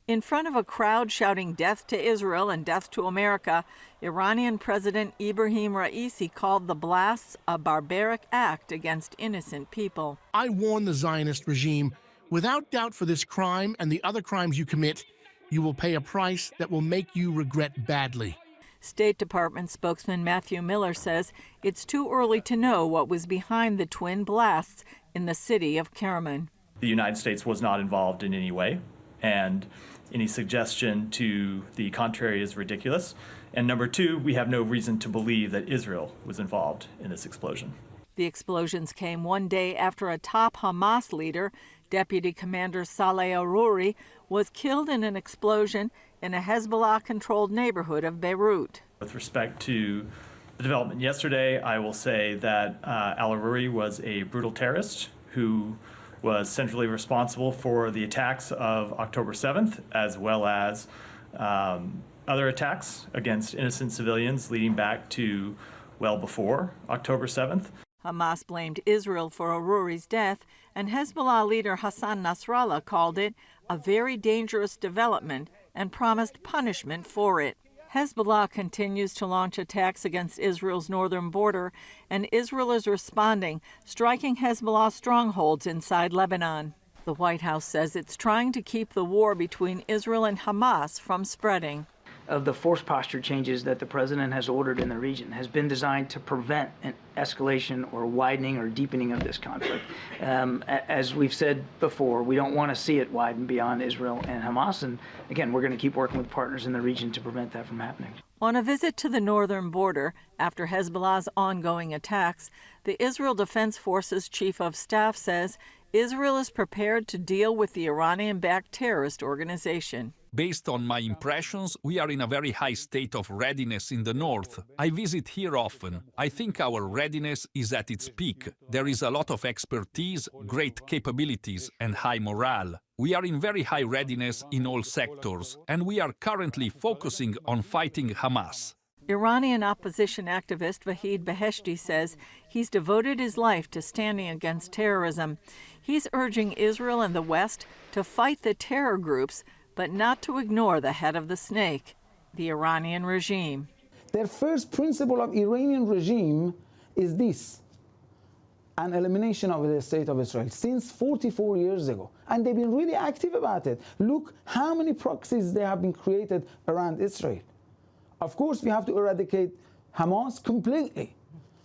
In front of a crowd shouting death to Israel and death to America, Iranian President Ibrahim Raisi called the blasts a barbaric act against innocent people. I warn the Zionist regime, without doubt for this crime and the other crimes you commit, you will pay a price that will make you regret badly. State Department spokesman Matthew Miller says it's too early to know what was behind the twin blasts in the city of Kerman. The United States was not involved in any way, and any suggestion to the contrary is ridiculous. And number two, we have no reason to believe that Israel was involved in this explosion. The explosions came one day after a top Hamas leader, Deputy Commander Saleh Aruri, was killed in an explosion in a Hezbollah-controlled neighborhood of Beirut. With respect to the development yesterday, I will say that al-Aruri was a brutal terrorist who was centrally responsible for the attacks of October 7th, as well as other attacks against innocent civilians leading back to well before October 7th. Hamas blamed Israel for Aruri's death, and Hezbollah leader Hassan Nasrallah called it a very dangerous development and promised punishment for it. Hezbollah continues to launch attacks against Israel's northern border, and Israel is responding, striking Hezbollah strongholds inside Lebanon. The White House says it's trying to keep the war between Israel and Hamas from spreading. Of the force posture changes that the president has ordered in the region has been designed to prevent an escalation or widening or deepening of this conflict. As we've said before, we don't want to see it widen beyond Israel and Hamas. And again, we're going to keep working with partners in the region to prevent that from happening. On a visit to the northern border after Hezbollah's ongoing attacks, the Israel Defense Forces Chief of Staff says Israel is prepared to deal with the Iranian-backed terrorist organization. Based on my impressions, we are in a very high state of readiness in the north. I visit here often. I think our readiness is at its peak. There is a lot of expertise, great capabilities, and high morale. We are in very high readiness in all sectors, and we are currently focusing on fighting Hamas. Iranian opposition activist Vahid Beheshti says he's devoted his life to standing against terrorism. He's urging Israel and the West to fight the terror groups, but not to ignore the head of the snake, the Iranian regime. Their first principle of Iranian regime is this: an elimination of the state of Israel since 44 years ago. And they've been really active about it. Look how many proxies they have been created around Israel. Of course, we have to eradicate Hamas completely,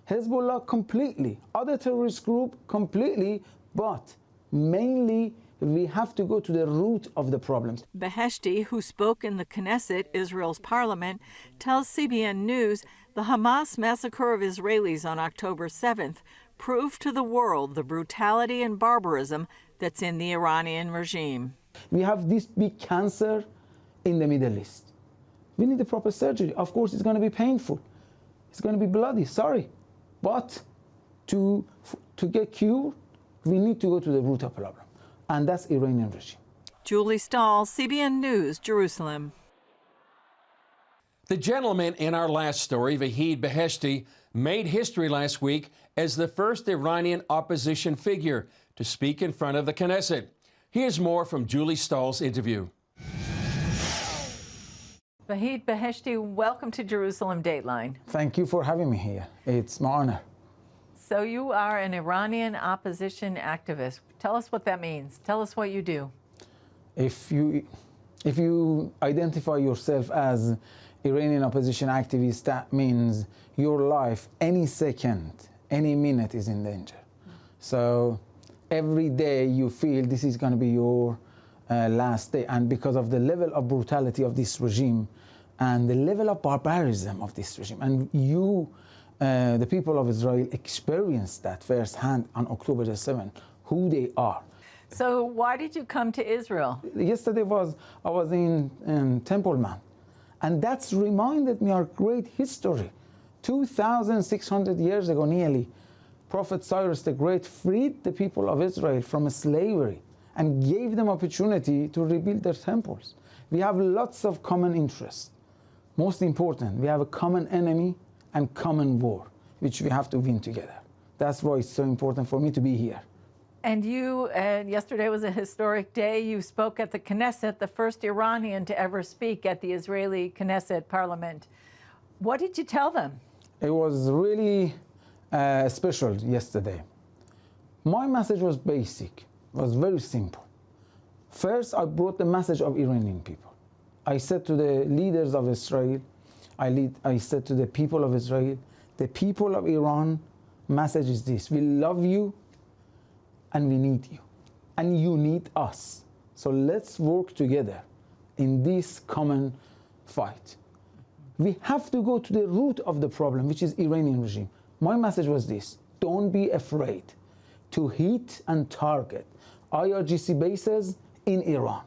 Hezbollah completely, other terrorist group completely, but mainly we have to go to the root of the problems. Beheshti, who spoke in the Knesset, Israel's parliament, tells CBN News the Hamas massacre of Israelis on October 7th proved to the world the brutality and barbarism that's in the Iranian regime. We have this big cancer in the Middle East. We need the proper surgery. Of course, it's going to be painful. It's going to be bloody, sorry. But to get cured, we need to go to the root of the problem. And that's Iranian regime. Julie Stahl, CBN News, Jerusalem. The gentleman in our last story, Vahid Beheshti, made history last week as the first Iranian opposition figure to speak in front of the Knesset. Here's more from Julie Stahl's interview. Vahid Beheshti, welcome to Jerusalem Dateline. Thank you for having me here. It's my honor. So you are an Iranian opposition activist. Tell us what that means. Tell us what you do. If you identify yourself as Iranian opposition activist, that means your life, any second, any minute is in danger. So every day you feel this is going to be your last day. And because of the level of brutality of this regime and the level of barbarism of this regime, and you, the people of Israel, experienced that firsthand on October the 7th, who they are. So why did you come to Israel? Yesterday I was in Temple Mount, and that's reminded me of great history. 2,600 years ago nearly, Prophet Cyrus the Great freed the people of Israel from slavery and gave them opportunity to rebuild their temples. We have lots of common interests. Most important, we have a common enemy and common war, which we have to win together. That's why it's so important for me to be here. And you, yesterday was a historic day. You spoke at the Knesset, the first Iranian to ever speak at the Israeli Knesset parliament. What did you tell them? It was really special yesterday. My message was basic, was very simple. First, I brought the message of Iranian people. I said to the leaders of Israel, I said to the people of Israel, the people of Iran, message is this: we love you, and we need you. And you need us. So let's work together in this common fight. We have to go to the root of the problem, which is Iranian regime. My message was this: don't be afraid to hit and target IRGC bases in Iran.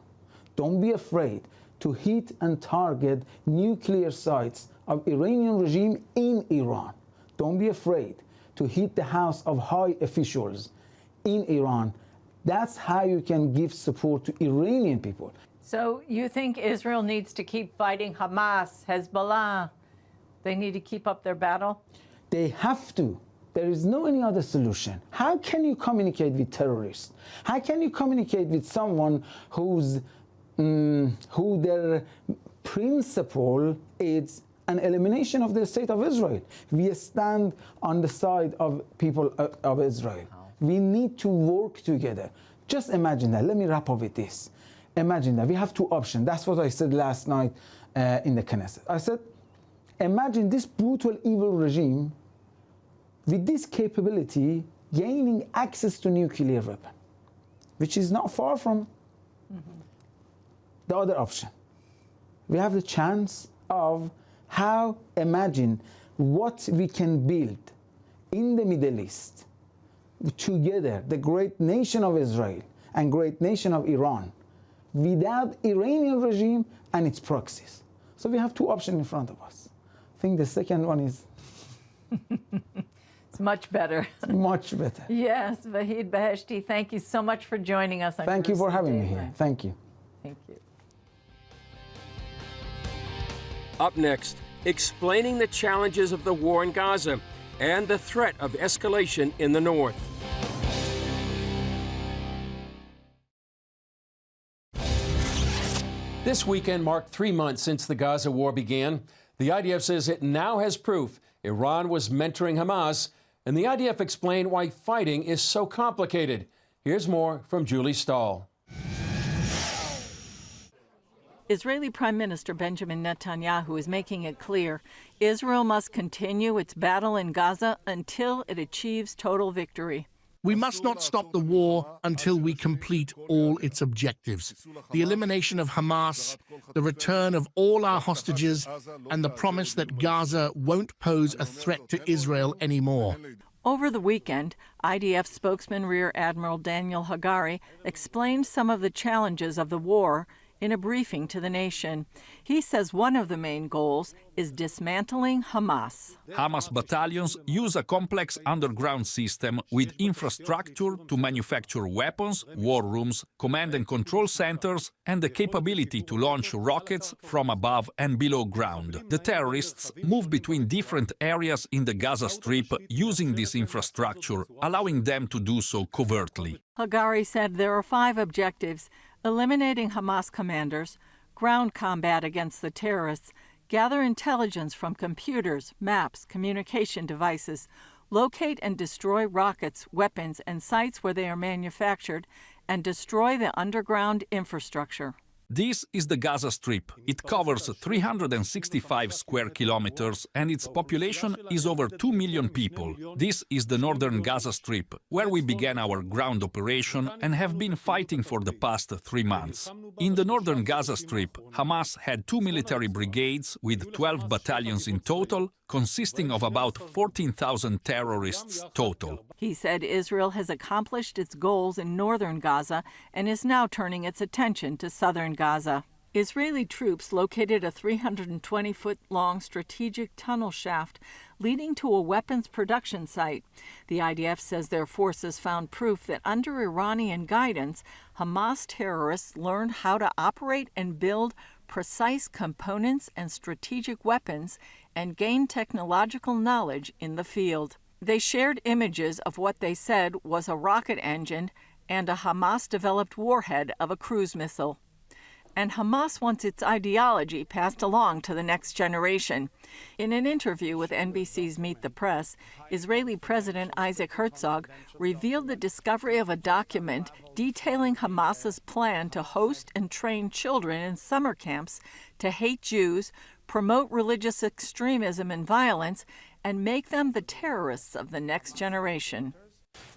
Don't be afraid to hit and target nuclear sites of Iranian regime in Iran. Don't be afraid to hit the house of high officials in Iran. That's how you can give support to Iranian people. So you think Israel needs to keep fighting Hamas, Hezbollah? They need to keep up their battle? They have to. There is no any other solution. How can you communicate with terrorists? How can you communicate with someone who their principle is an elimination of the state of Israel? We stand on the side of people of Israel. We need to work together. Just imagine that. Let me wrap up with this. Imagine that we have two options. That's what I said last night in the Knesset. I said, imagine this brutal, evil regime with this capability gaining access to nuclear weapon, which is not far from the other option. We have the chance of imagine what we can build in the Middle East together, the great nation of Israel and great nation of Iran, without Iranian regime and its proxies. So we have two options in front of us. I think the second one is... It's much better. Much better. Yes, Vahid Beheshti, thank you so much for joining us. Thank you for having me here. Thank you. Thank you. Up next, explaining the challenges of the war in Gaza and the threat of escalation in the north. This weekend marked 3 months since the Gaza war began. The IDF says it now has proof Iran was mentoring Hamas, and the IDF explained why fighting is so complicated. Here's more from Julie Stahl. Israeli Prime Minister Benjamin Netanyahu is making it clear Israel must continue its battle in Gaza until it achieves total victory. We must not stop the war until we complete all its objectives. The elimination of Hamas, the return of all our hostages, and the promise that Gaza won't pose a threat to Israel anymore. Over the weekend, IDF spokesman Rear Admiral Daniel Hagari explained some of the challenges of the war in a briefing to the nation. He says one of the main goals is dismantling Hamas. Hamas battalions use a complex underground system with infrastructure to manufacture weapons, war rooms, command and control centers, and the capability to launch rockets from above and below ground. The terrorists move between different areas in the Gaza Strip using this infrastructure, allowing them to do so covertly. Hagari said there are 5 objectives: eliminating Hamas commanders, ground combat against the terrorists, gather intelligence from computers, maps, communication devices, locate and destroy rockets, weapons, and sites where they are manufactured, and destroy the underground infrastructure. This is the Gaza Strip. It covers 365 square kilometers and its population is over 2 million people. This is the northern Gaza Strip, where we began our ground operation and have been fighting for the past 3 months. In the northern Gaza Strip, Hamas had 2 military brigades with 12 battalions in total, consisting of about 14,000 terrorists total. He said Israel has accomplished its goals in northern Gaza and is now turning its attention to southern Gaza. Israeli troops located a 320-foot-long strategic tunnel shaft leading to a weapons production site. The IDF says their forces found proof that under Iranian guidance, Hamas terrorists learned how to operate and build precise components and strategic weapons and gain technological knowledge in the field. They shared images of what they said was a rocket engine and a Hamas-developed warhead of a cruise missile. And Hamas wants its ideology passed along to the next generation. In an interview with NBC's Meet the Press, Israeli President Isaac Herzog revealed the discovery of a document detailing Hamas's plan to host and train children in summer camps to hate Jews, promote religious extremism and violence, and make them the terrorists of the next generation.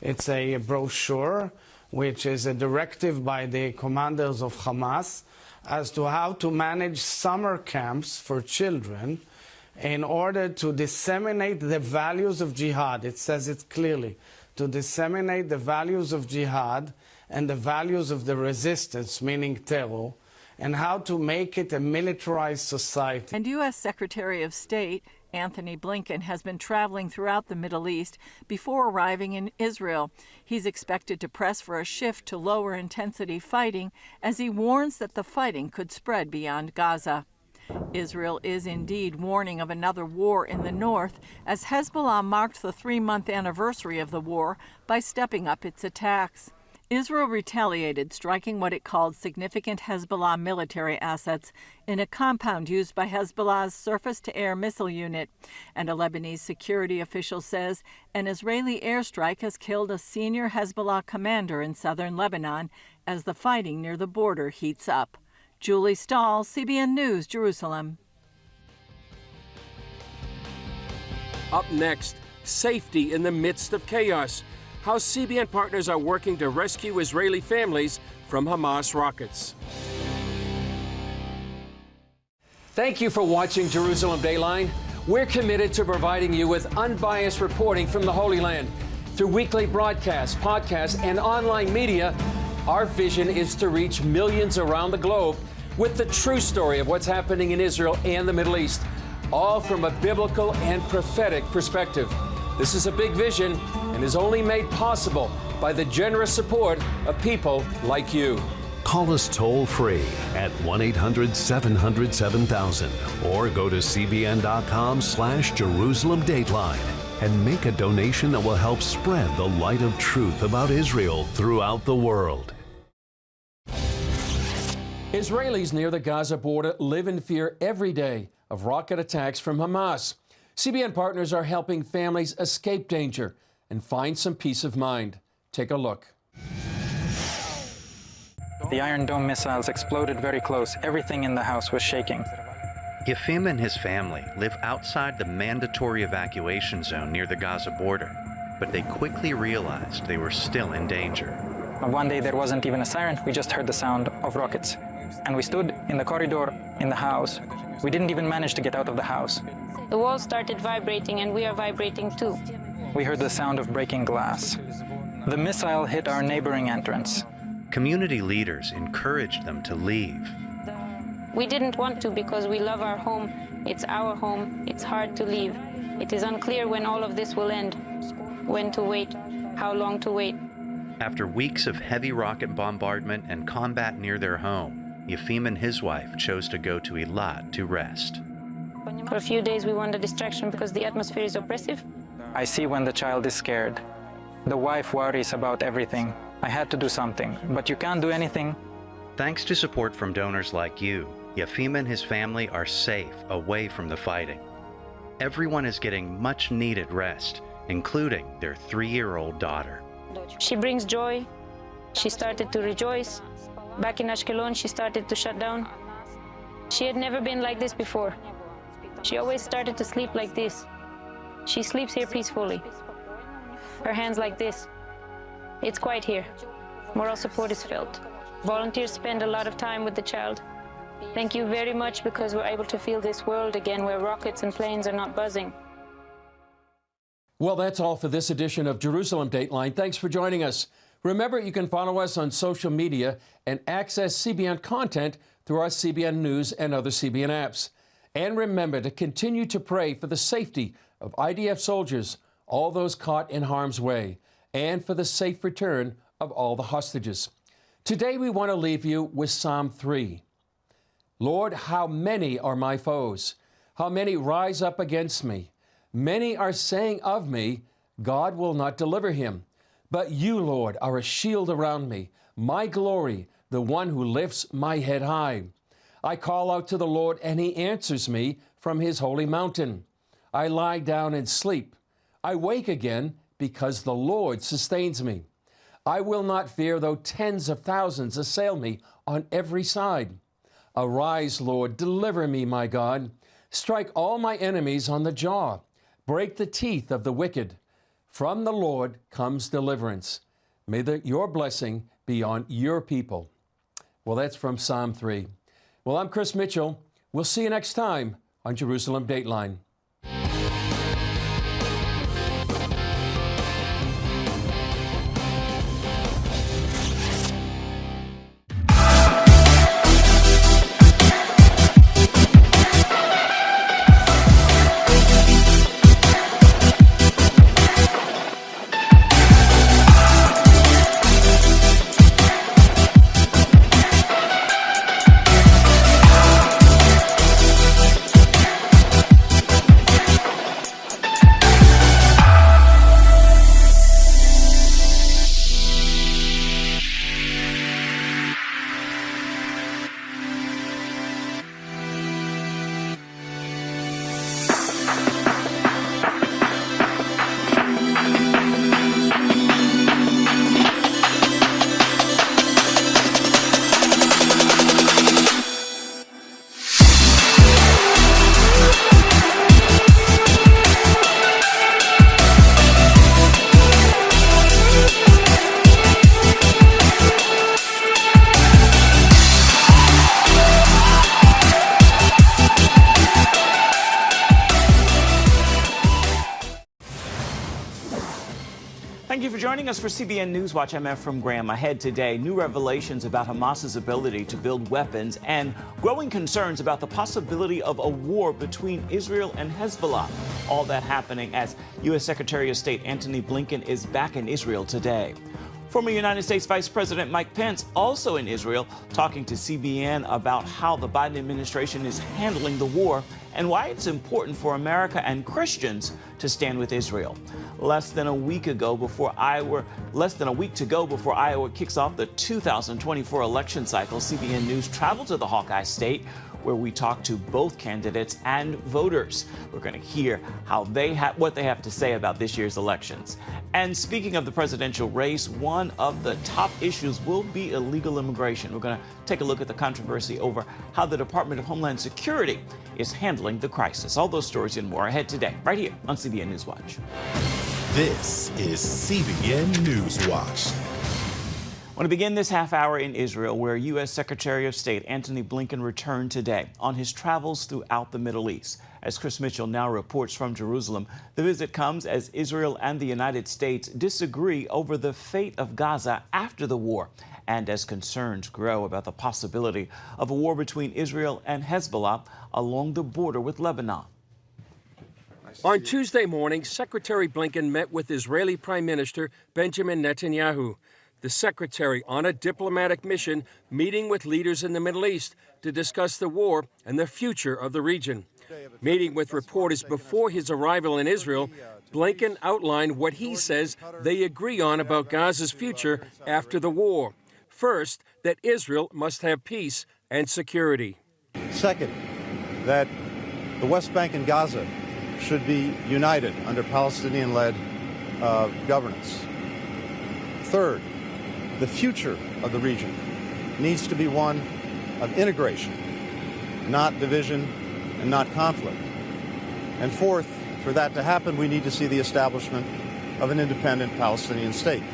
It's a brochure, which is a directive by the commanders of Hamas as to how to manage summer camps for children in order to disseminate the values of jihad. It says it clearly, to disseminate the values of jihad and the values of the resistance, meaning terror, and how to make it a militarized society. And U.S. Secretary of State Anthony Blinken has been traveling throughout the Middle East before arriving in Israel. He's expected to press for a shift to lower intensity fighting as he warns that the fighting could spread beyond Gaza. Israel is indeed warning of another war in the north as Hezbollah marked the 3-month anniversary of the war by stepping up its attacks. Israel retaliated, striking what it called significant Hezbollah military assets in a compound used by Hezbollah's surface-to-air missile unit. And a Lebanese security official says an Israeli airstrike has killed a senior Hezbollah commander in southern Lebanon as the fighting near the border heats up. Julie Stahl, CBN News, Jerusalem. Up next, safety in the midst of chaos. How CBN partners are working to rescue Israeli families from Hamas rockets. Thank you for watching Jerusalem Dayline. We're committed to providing you with unbiased reporting from the Holy Land. Through weekly broadcasts, podcasts, and online media, our vision is to reach millions around the globe with the true story of what's happening in Israel and the Middle East, all from a biblical and prophetic perspective. This is a big vision and is only made possible by the generous support of people like you. Call us toll-free at 1-800-700-7000 or go to cbn.com/Jerusalem Dateline and make a donation that will help spread the light of truth about Israel throughout the world. Israelis near the Gaza border live in fear every day of rocket attacks from Hamas. CBN partners are helping families escape danger and find some peace of mind. Take a look. The Iron Dome missiles exploded very close. Everything in the house was shaking. Yefim and his family live outside the mandatory evacuation zone near the Gaza border, but they quickly realized they were still in danger. One day there wasn't even a siren. We just heard the sound of rockets. And we stood in the corridor in the house. We didn't even manage to get out of the house. The walls started vibrating and we are vibrating too. We heard the sound of breaking glass. The missile hit our neighboring entrance. Community leaders encouraged them to leave. We didn't want to because we love our home. It's our home. It's hard to leave. It is unclear when all of this will end. When to wait, how long to wait. After weeks of heavy rocket bombardment and combat near their home, Yefim and his wife chose to go to Eilat to rest. For a few days we want a distraction because the atmosphere is oppressive. I see when the child is scared. The wife worries about everything. I had to do something, but you can't do anything. Thanks to support from donors like you, Yefim and his family are safe away from the fighting. Everyone is getting much needed rest, including their 3-year-old daughter. She brings joy. She started to rejoice. Back in Ashkelon, she started to shut down. She had never been like this before. She always started to sleep like this. She sleeps here peacefully. Her hands like this. It's quiet here. Moral support is felt. Volunteers spend a lot of time with the child. Thank you very much because we're able to feel this world again where rockets and planes are not buzzing. Well, that's all for this edition of Jerusalem Dateline. Thanks for joining us. Remember, you can follow us on social media and access CBN content through our CBN News and other CBN apps. And remember to continue to pray for the safety of IDF soldiers, all those caught in harm's way, and for the safe return of all the hostages. Today we want to leave you with Psalm 3. Lord, how many are my foes? How many rise up against me? Many are saying of me, God will not deliver him. But you, Lord, are a shield around me, my glory, the one who lifts my head high. I call out to the Lord, and he answers me from his holy mountain. I lie down and sleep. I wake again because the Lord sustains me. I will not fear though tens of thousands assail me on every side. Arise, Lord, deliver me, my God. Strike all my enemies on the jaw. Break the teeth of the wicked. From the Lord comes deliverance. May your blessing be on your people. Well, that's from Psalm 3. Well, I'm Chris Mitchell. We'll see you next time on Jerusalem Dateline. Thank you for joining us for CBN Newswatch. I'm Ephraim Graham. Ahead today, new revelations about Hamas's ability to build weapons and growing concerns about the possibility of a war between Israel and Hezbollah. All that happening as U.S. Secretary of State Antony Blinken is back in Israel today. Former United States Vice President Mike Pence also in Israel, talking to CBN about how the Biden administration is handling the war and why it's important for America and Christians to stand with Israel. Less than a week to go before Iowa kicks off the 2024 election cycle, CBN News traveled to the Hawkeye State, where we talk to both candidates and voters. We're going to hear what they have to say about this year's elections. And speaking of the presidential race, one of the top issues will be illegal immigration. We're going to take a look at the controversy over how the Department of Homeland Security is handling the crisis. All those stories and more ahead today, right here on CBN Newswatch. This is CBN Newswatch. I want to begin this half hour in Israel, where U.S. Secretary of State Antony Blinken returned today on his travels throughout the Middle East. As Chris Mitchell now reports from Jerusalem, the visit comes as Israel and the United States disagree over the fate of Gaza after the war, and as concerns grow about the possibility of a war between Israel and Hezbollah along the border with Lebanon. On Tuesday morning, Secretary Blinken met with Israeli Prime Minister Benjamin Netanyahu. The secretary on a diplomatic mission meeting with leaders in the Middle East to discuss the war and the future of the region. Meeting with reporters before his arrival in Israel, Blinken outlined what he says they agree on about Gaza's future after the war. First, that Israel must have peace and security. Second, that the West Bank and Gaza should be united under Palestinian-led governance. Third, the future of the region needs to be one of integration, not division and not conflict. And fourth, for that to happen, we need to see the establishment of an independent Palestinian state.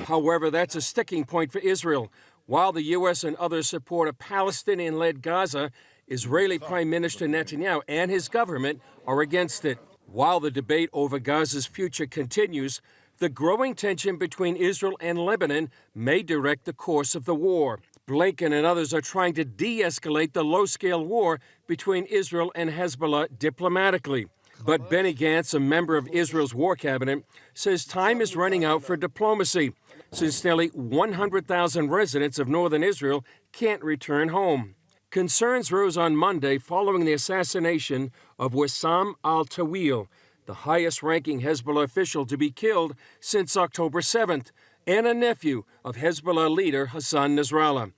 However, that's a sticking point for Israel. While the U.S. and others support a Palestinian-led Gaza, Israeli Prime Minister Netanyahu and his government are against it. While the debate over Gaza's future continues, the growing tension between Israel and Lebanon may direct the course of the war. Blinken and others are trying to de-escalate the low-scale war between Israel and Hezbollah diplomatically. But Benny Gantz, a member of Israel's war cabinet, says time is running out for diplomacy, since nearly 100,000 residents of northern Israel can't return home. Concerns rose on Monday following the assassination of Wissam al-Tawil, the highest-ranking Hezbollah official to be killed since October 7th, and a nephew of Hezbollah leader Hassan Nasrallah.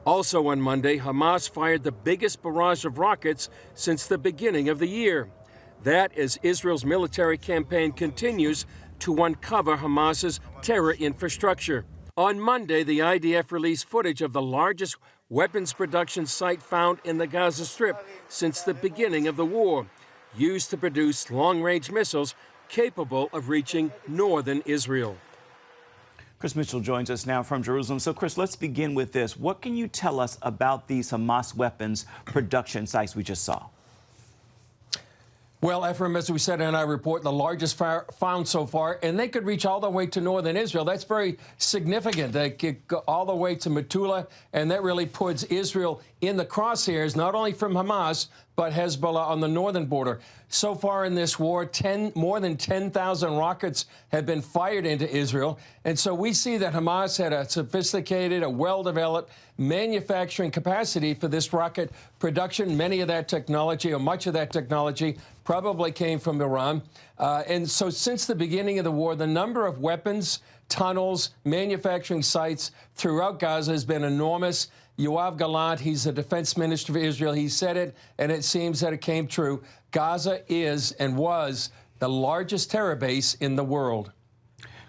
Also on Monday, Hamas fired the biggest barrage of rockets since the beginning of the year. That as Israel's military campaign continues to uncover Hamas's terror infrastructure. On Monday, the IDF released footage of the largest weapons production site found in the Gaza Strip since the beginning of the war, used to produce long-range missiles capable of reaching northern Israel. Chris Mitchell joins us now from Jerusalem. So, Chris, let's begin with this. What can you tell us about these Hamas weapons production sites we just saw? Well, Ephraim, as we said in our report, the largest found so far, and they could reach all the way to northern Israel. That's very significant. They could go all the way to Metula, and that really puts Israel in the crosshairs, not only from Hamas, but Hezbollah on the northern border. So far in this war, more than 10,000 rockets have been fired into Israel. And so we see that Hamas had a sophisticated, a well-developed manufacturing capacity for this rocket production. Many of that technology, or much of that technology, probably came from Iran. And so since the beginning of the war, the number of weapons, tunnels, manufacturing sites throughout Gaza has been enormous. Yoav Gallant, he's the defense minister of Israel. He said it, and it seems that it came true. Gaza is and was the largest terror base in the world.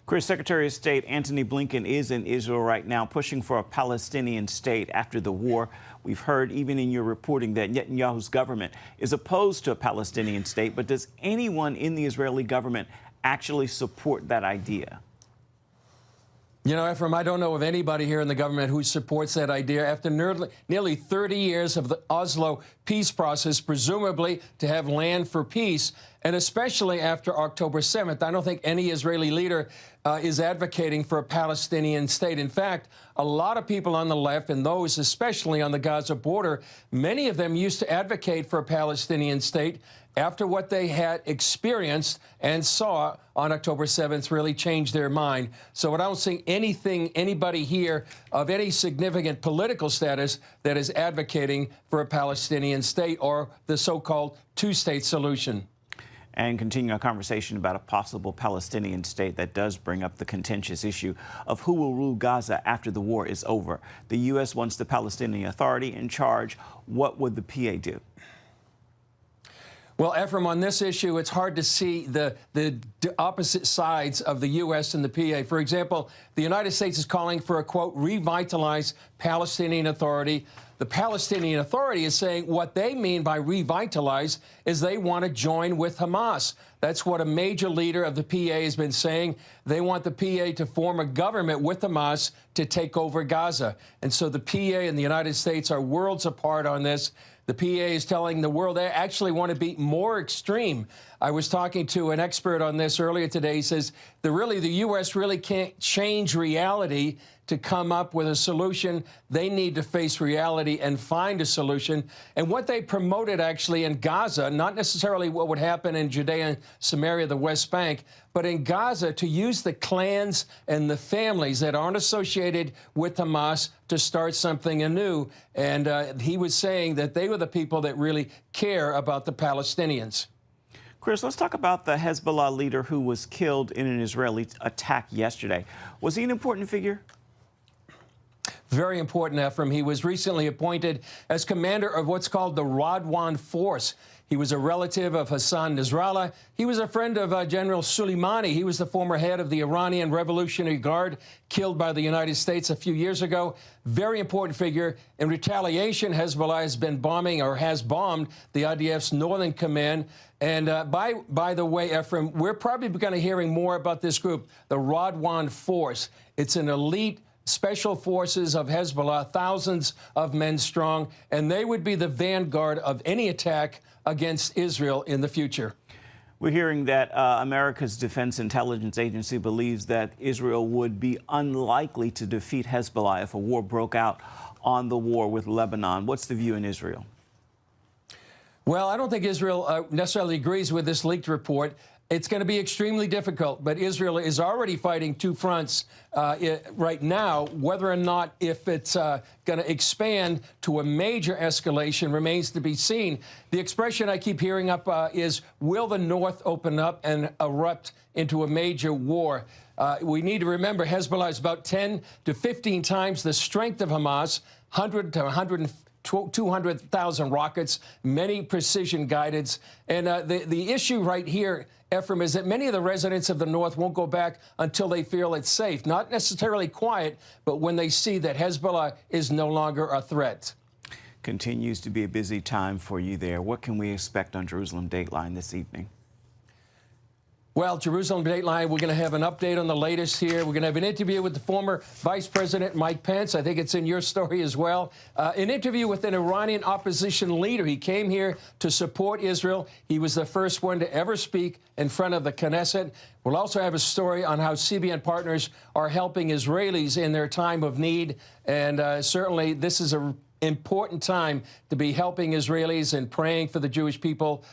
Chris, Secretary of State Antony Blinken is in Israel right now, pushing for a Palestinian state after the war. We've heard, even in your reporting, that Netanyahu's government is opposed to a Palestinian state. But does anyone in the Israeli government actually support that idea? You know, Ephraim, I don't know of anybody here in the government who supports that idea. After nearly 30 years of the Oslo peace process, presumably to have land for peace, and especially after October 7th, I don't think any Israeli leader is advocating for a Palestinian state. In fact, a lot of people on the left, and those especially on the Gaza border, many of them used to advocate for a Palestinian state. After what they had experienced and saw on October 7th really changed their mind. So I don't see anybody here of any significant political status that is advocating for a Palestinian state or the so-called two-state solution. And continue our conversation about a possible Palestinian state that does bring up the contentious issue of who will rule Gaza after the war is over. The U.S. wants the Palestinian Authority in charge. What would the PA do? Well, Ephraim, on this issue, it's hard to see the opposite sides of the U.S. and the PA. For example, the United States is calling for a, quote, revitalized Palestinian Authority. The Palestinian Authority is saying what they mean by revitalize is they want to join with Hamas. That's what a major leader of the PA has been saying. They want the PA to form a government with Hamas to take over Gaza. And so the PA and the United States are worlds apart on this. The PA is telling the world they actually want to be more extreme. I was talking to an expert on this earlier today. He says the U.S. really can't change reality to come up with a solution. They need to face reality and find a solution. And what they promoted actually in Gaza, not necessarily what would happen in Judea and Samaria, the West Bank, but in Gaza to use the clans and the families that aren't associated with Hamas to start something anew. And he was saying that they were the people that really care about the Palestinians. Chris, let's talk about the Hezbollah leader who was killed in an Israeli attack yesterday. Was he an important figure? Very important, Ephraim. He was recently appointed as commander of what's called the Radwan Force. He was a relative of Hassan Nasrallah. He was a friend of General Soleimani. He was the former head of the Iranian Revolutionary Guard, killed by the United States a few years ago. Very important figure. In retaliation, Hezbollah has been bombing or has bombed the IDF's northern command. And by the way, Ephraim, we're probably going to be hearing more about this group, the Radwan Force. It's an elite special forces of Hezbollah, thousands of men strong, and they would be the vanguard of any attack against Israel in the future. We're hearing that America's Defense Intelligence Agency believes that Israel would be unlikely to defeat Hezbollah if a war broke out on the war with Lebanon. What's the view in Israel? Well, I don't think Israel necessarily agrees with this leaked report. It's going to be extremely difficult, but Israel is already fighting two fronts right now. Whether or not if it's going to expand to a major escalation remains to be seen. The expression I keep hearing up is, will the North open up and erupt into a major war? We need to remember Hezbollah is about 10 to 15 times the strength of Hamas, 100 to 200,000 rockets, many precision guidance. And the issue right here, Ephraim, is that many of the residents of the North won't go back until they feel it's safe. Not necessarily quiet, but when they see that Hezbollah is no longer a threat. Continues to be a busy time for you there. What can we expect on Jerusalem Dateline this evening? Well, Jerusalem Dateline, we're going to have an update on the latest here. We're going to have an interview with the former Vice President Mike Pence. I think it's in your story as well. An interview with an Iranian opposition leader. He came here to support Israel. He was the first one to ever speak in front of the Knesset. We'll also have a story on how CBN partners are helping Israelis in their time of need. And certainly this is an important time to be helping Israelis and praying for the Jewish people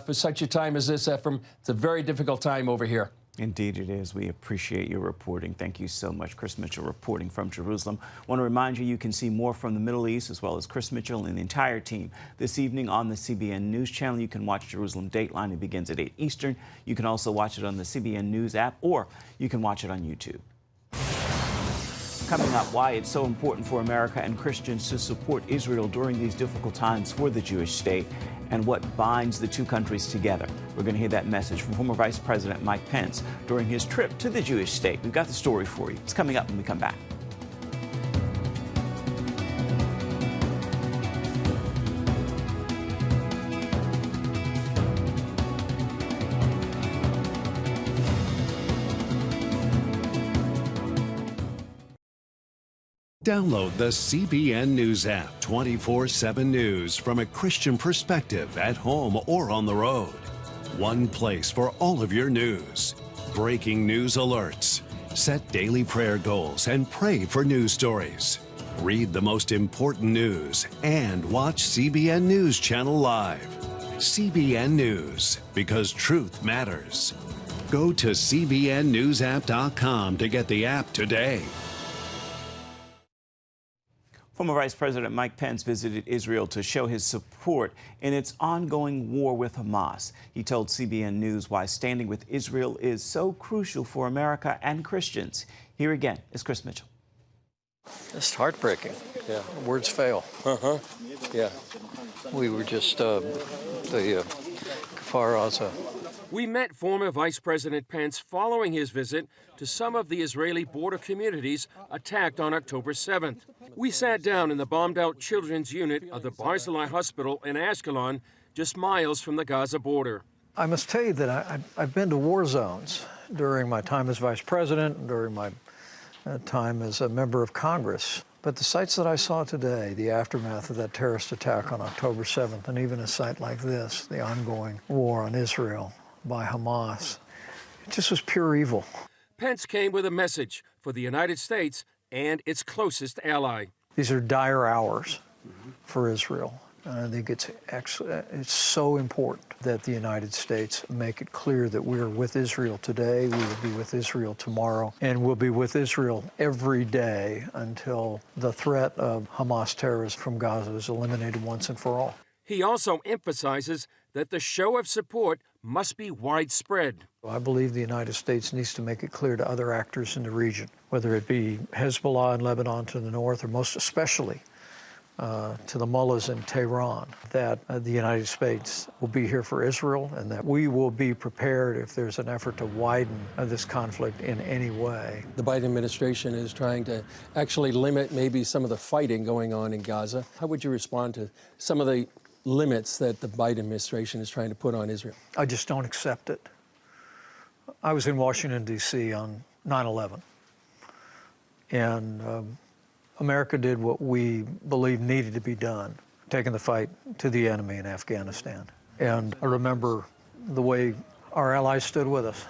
for such a time as this, Ephraim. It's a very difficult time over here. Indeed it is. We appreciate your reporting. Thank you so much, Chris Mitchell, reporting from Jerusalem. I want to remind you, you can see more from the Middle East, as well as Chris Mitchell and the entire team this evening on the CBN News Channel. You can watch Jerusalem Dateline. It begins at 8 Eastern. You can also watch it on the CBN News app, or you can watch it on YouTube. Coming up, why it's so important for America and Christians to support Israel during these difficult times for the Jewish state, and what binds the two countries together. We're going to hear that message from former Vice President Mike Pence during his trip to the Jewish state. We've got the story for you. It's coming up when we come back. Download the CBN News app, 24/7 news from a Christian perspective at home or on the road. One place for all of your news. Breaking news alerts. Set daily prayer goals and pray for news stories. Read the most important news and watch CBN News Channel live. CBN News, because truth matters. Go to cbnnewsapp.com to get the app today. Former Vice President Mike Pence visited Israel to show his support in its ongoing war with Hamas. He told CBN News why standing with Israel is so crucial for America and Christians. Here again is Chris Mitchell. It's heartbreaking. Yeah, words fail. Yeah. We were just the Kfar Aza. We met former Vice President Pence following his visit to some of the Israeli border communities attacked on October 7th. We sat down in the bombed-out children's unit of the Barzillai Hospital in Ashkelon, just miles from the Gaza border. I must tell you that I've been to war zones during my time as Vice President, during my time as a member of Congress. But the sites that I saw today, the aftermath of that terrorist attack on October 7th, and even a site like this, the ongoing war on Israel by Hamas, it just was pure evil. Pence came with a message for the United States and its closest ally. These are dire hours for Israel. And I think it's so important that the United States make it clear that we're with Israel today, we will be with Israel tomorrow, and we'll be with Israel every day until the threat of Hamas terrorists from Gaza is eliminated once and for all. He also emphasizes that the show of support must be widespread. I believe the United States needs to make it clear to other actors in the region, whether it be Hezbollah in Lebanon to the north, or most especially to the mullahs in Tehran, that the United States will be here for Israel, and that we will be prepared if there's an effort to widen this conflict in any way. The Biden administration is trying to actually limit maybe some of the fighting going on in Gaza. How would you respond to some of the limits that the Biden administration is trying to put on Israel? I just don't accept it. I was in Washington, D.C. on 9/11, and America did what we believe needed to be done, taking the fight to the enemy in Afghanistan. And I remember the way our allies stood with us,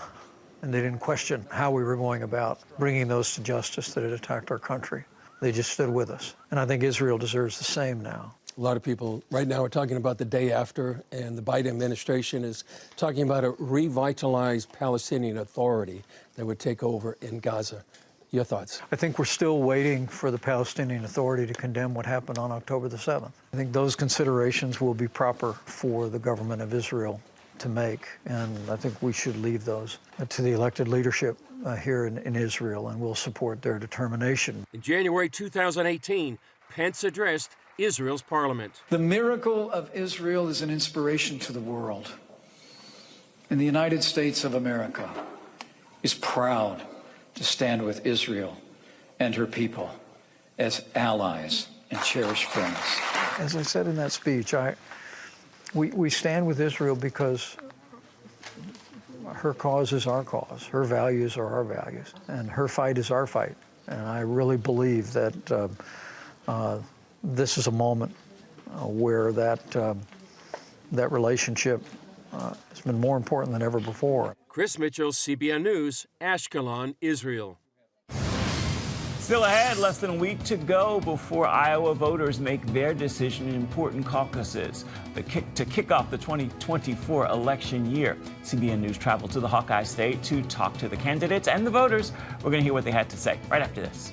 and they didn't question how we were going about bringing those to justice that had attacked our country. They just stood with us. And I think Israel deserves the same now. A lot of people right now are talking about the day after, and the Biden administration is talking about a revitalized Palestinian Authority that would take over in Gaza. Your thoughts? I think we're still waiting for the Palestinian Authority to condemn what happened on October the 7th. I think those considerations will be proper for the government of Israel to make, and I think we should leave those to the elected leadership here in Israel, and we'll support their determination. In January 2018, Pence addressed Israel's parliament. The miracle of Israel is an inspiration to the world. And the United States of America is proud to stand with Israel and her people as allies and cherished friends. As I said in that speech, we stand with Israel because her cause is our cause, her values are our values, and her fight is our fight. And I really believe that this is a moment where that relationship has been more important than ever before. Chris Mitchell, CBN News, Ashkelon, Israel. Still ahead, less than a week to go before Iowa voters make their decision in important caucuses to kick off the 2024 election year. CBN News traveled to the Hawkeye State to talk to the candidates and the voters. We're going to hear what they had to say right after this.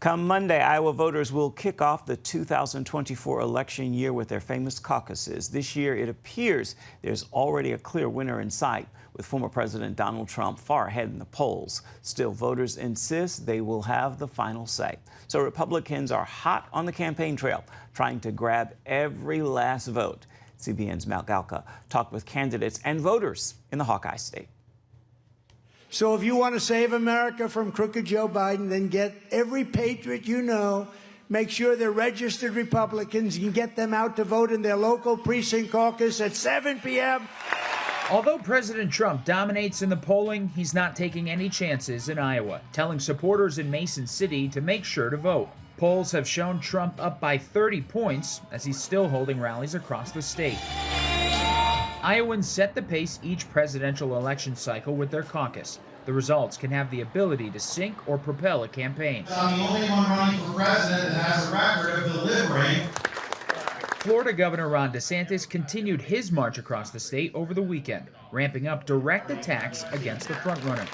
Come Monday, Iowa voters will kick off the 2024 election year with their famous caucuses. This year, it appears there's already a clear winner in sight, with former President Donald Trump far ahead in the polls. Still, voters insist they will have the final say. So Republicans are hot on the campaign trail, trying to grab every last vote. CBN's Mal Galka talked with candidates and voters in the Hawkeye State. So if you want to save America from crooked Joe Biden, then get every patriot you know, make sure they're registered Republicans, and get them out to vote in their local precinct caucus at 7 p.m. Although President Trump dominates in the polling, he's not taking any chances in Iowa, telling supporters in Mason City to make sure to vote. Polls have shown Trump up by 30 points as he's still holding rallies across the state. Iowans set the pace each presidential election cycle with their caucus. The results can have the ability to sink or propel a campaign. I'm the only one running for president that has a record of delivering. Florida Governor Ron DeSantis continued his march across the state over the weekend, ramping up direct attacks against the frontrunner.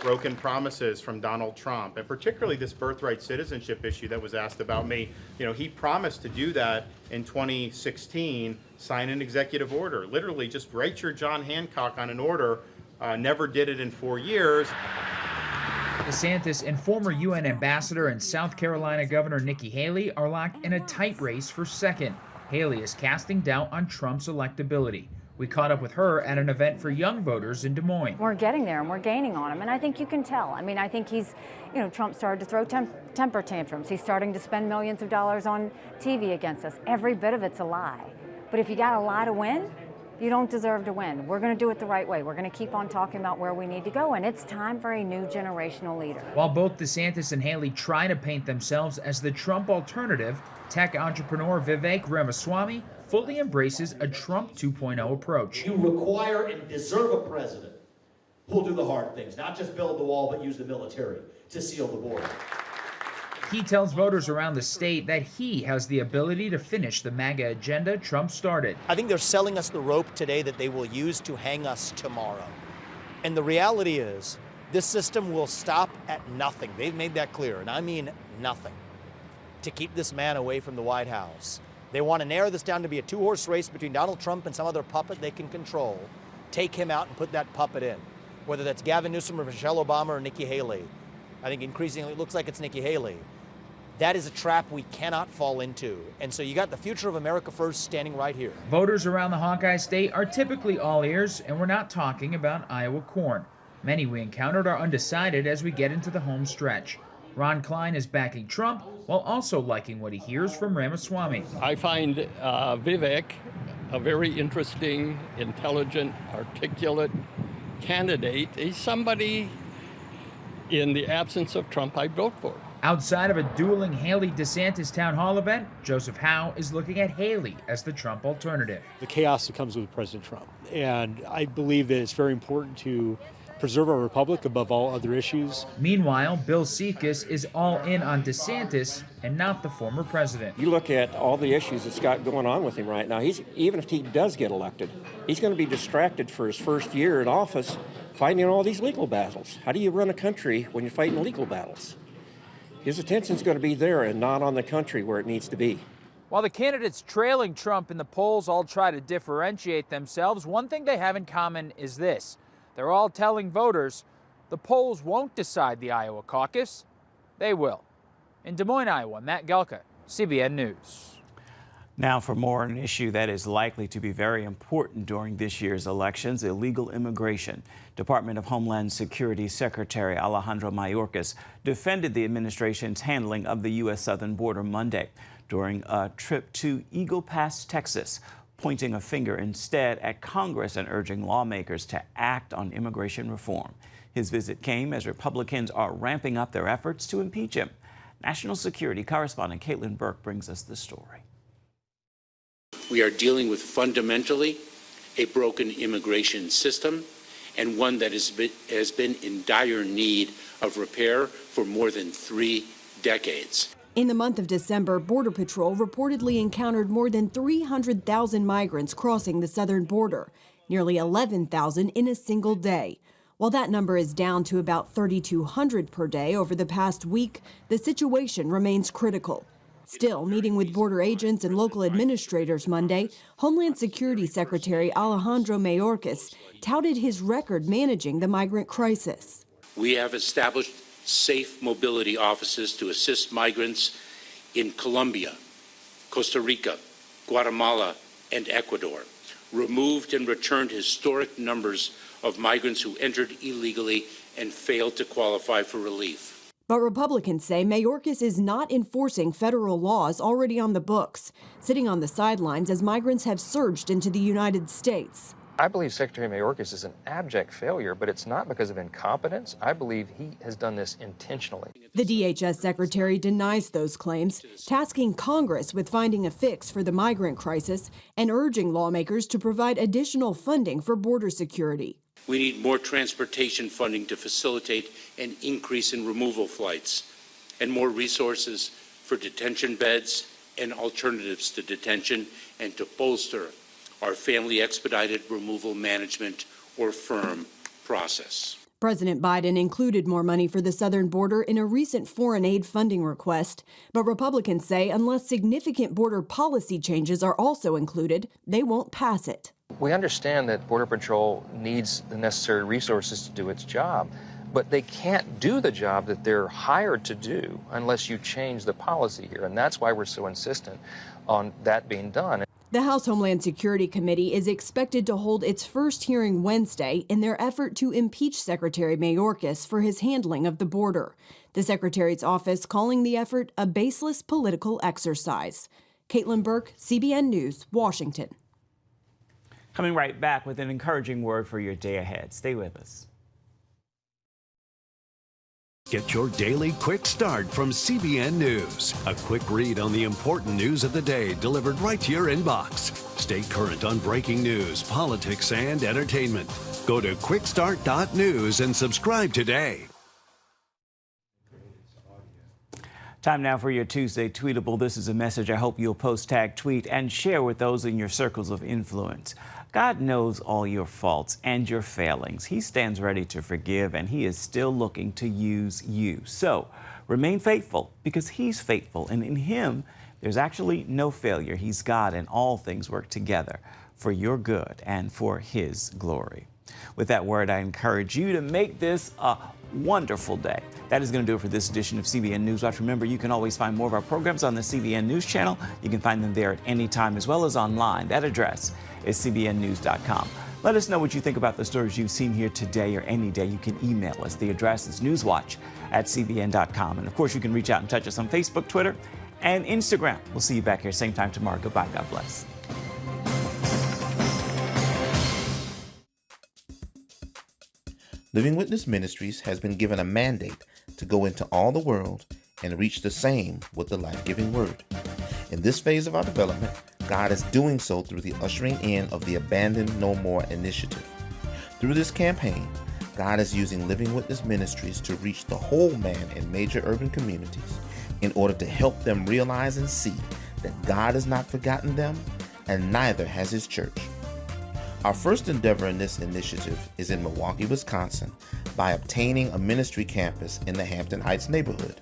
Broken promises from Donald Trump, and particularly this birthright citizenship issue that was asked about me. You know, he promised to do that in 2016, sign an executive order. Literally just write your John Hancock on an order. Never did it in 4 years. DeSantis and former UN ambassador and South Carolina Governor Nikki Haley are locked in a tight race for second. Haley is casting doubt on Trump's electability. We caught up with her at an event for young voters in Des Moines. We're getting there and we're gaining on him, and I think you can tell. I mean, I think he's, Trump started to throw temper tantrums. He's starting to spend millions of dollars on TV against us. Every bit of it's a lie. But if you got a lie to win, you don't deserve to win. We're going to do it the right way. We're going to keep on talking about where we need to go, and it's time for a new generational leader. While both DeSantis and Haley try to paint themselves as the Trump alternative, tech entrepreneur Vivek Ramaswamy fully embraces a Trump 2.0 approach. You require and deserve a president who'll do the hard things, not just build the wall, but use the military to seal the border. He tells voters around the state that he has the ability to finish the MAGA agenda Trump started. I think they're selling us the rope today that they will use to hang us tomorrow. And the reality is, this system will stop at nothing. They've made that clear, and I mean nothing, to keep this man away from the White House. They want to narrow this down to be a two-horse race between Donald Trump and some other puppet they can control. Take him out and put that puppet in, whether that's Gavin Newsom or Michelle Obama or Nikki Haley. I think increasingly it looks like it's Nikki Haley. That is a trap we cannot fall into. And so you got the future of America First standing right here. Voters around the Hawkeye State are typically all ears, and we're not talking about Iowa corn. Many we encountered are undecided as we get into the home stretch. Ron Klein is backing Trump while also liking what he hears from Ramaswamy. I find Vivek a very interesting, intelligent, articulate candidate. He's somebody, in the absence of Trump, I'd vote for. Outside of a dueling Haley-DeSantis town hall event, Joseph Howe is looking at Haley as the Trump alternative. The chaos that comes with President Trump. And I believe that it's very important to preserve our republic above all other issues. Meanwhile, Bill Siefkas is all in on DeSantis and not the former president. You look at all the issues that's got going on with him right now. Even if he does get elected, he's going to be distracted for his first year in office fighting all these legal battles. How do you run a country when you're fighting legal battles? His attention's going to be there and not on the country where it needs to be. While the candidates trailing Trump in the polls all try to differentiate themselves, one thing they have in common is this. They're all telling voters the polls won't decide the Iowa caucus. They will. In Des Moines, Iowa, Matt Gelka, CBN News. Now for more on an issue that is likely to be very important during this year's elections, illegal immigration. Department of Homeland Security Secretary Alejandro Mayorkas defended the administration's handling of the U.S. southern border Monday during a trip to Eagle Pass, Texas, pointing a finger instead at Congress and urging lawmakers to act on immigration reform. His visit came as Republicans are ramping up their efforts to impeach him. National security correspondent Caitlin Burke brings us the story. We are dealing with fundamentally a broken immigration system and one that has been in dire need of repair for more than 3 decades. In the month of December, Border Patrol reportedly encountered more than 300,000 migrants crossing the southern border, nearly 11,000 in a single day. While that number is down to about 3,200 per day over the past week, the situation remains critical. Still, meeting with border agents and local administrators Monday, Homeland Security Secretary Alejandro Mayorkas touted his record managing the migrant crisis. We have established safe mobility offices to assist migrants in Colombia, Costa Rica, Guatemala, and Ecuador, removed and returned historic numbers of migrants who entered illegally and failed to qualify for relief. But Republicans say Mayorkas is not enforcing federal laws already on the books, sitting on the sidelines as migrants have surged into the United States. I believe Secretary Mayorkas is an abject failure, but it's not because of incompetence. I believe he has done this intentionally. The DHS secretary denies those claims, tasking Congress with finding a fix for the migrant crisis and urging lawmakers to provide additional funding for border security. We need more transportation funding to facilitate an increase in removal flights and more resources for detention beds and alternatives to detention, and to bolster our family expedited removal management or FIRM process. President Biden included more money for the southern border in a recent foreign aid funding request, but Republicans say unless significant border policy changes are also included, they won't pass it. We understand that Border Patrol needs the necessary resources to do its job, but they can't do the job that they're hired to do unless you change the policy here, and that's why we're so insistent on that being done. The House Homeland Security Committee is expected to hold its first hearing Wednesday in their effort to impeach Secretary Mayorkas for his handling of the border. The Secretary's office calling the effort a baseless political exercise. Caitlin Burke, CBN News, Washington. Coming right back with an encouraging word for your day ahead. Stay with us. Get your daily quick start from CBN News. A quick read on the important news of the day delivered right to your inbox. Stay current on breaking news, politics, and entertainment. Go to quickstart.news and subscribe today. Time now for your Tuesday Tweetable. This is a message I hope you'll post, tag, tweet, and share with those in your circles of influence. God knows all your faults and your failings. He stands ready to forgive, and He is still looking to use you. So remain faithful because He's faithful, and in Him there's actually no failure. He's God, and all things work together for your good and for His glory. With that word, I encourage you to make this a wonderful day. That is going to do it for this edition of CBN Newswatch. Remember, you can always find more of our programs on the CBN News channel. You can find them there at any time, as well as online. That address is cbnnews.com. Let us know what you think about the stories you've seen here today or any day. You can email us. The address is newswatch@cbn.com. And of course, you can reach out and touch us on Facebook, Twitter, and Instagram. We'll see you back here same time tomorrow. Goodbye. God bless. Living Witness Ministries has been given a mandate to go into all the world and reach the same with the life-giving word. In this phase of our development, God is doing so through the ushering in of the Abandon No More initiative. Through this campaign, God is using Living Witness Ministries to reach the whole man in major urban communities in order to help them realize and see that God has not forgotten them, and neither has His church. Our first endeavor in this initiative is in Milwaukee, Wisconsin, by obtaining a ministry campus in the Hampton Heights neighborhood.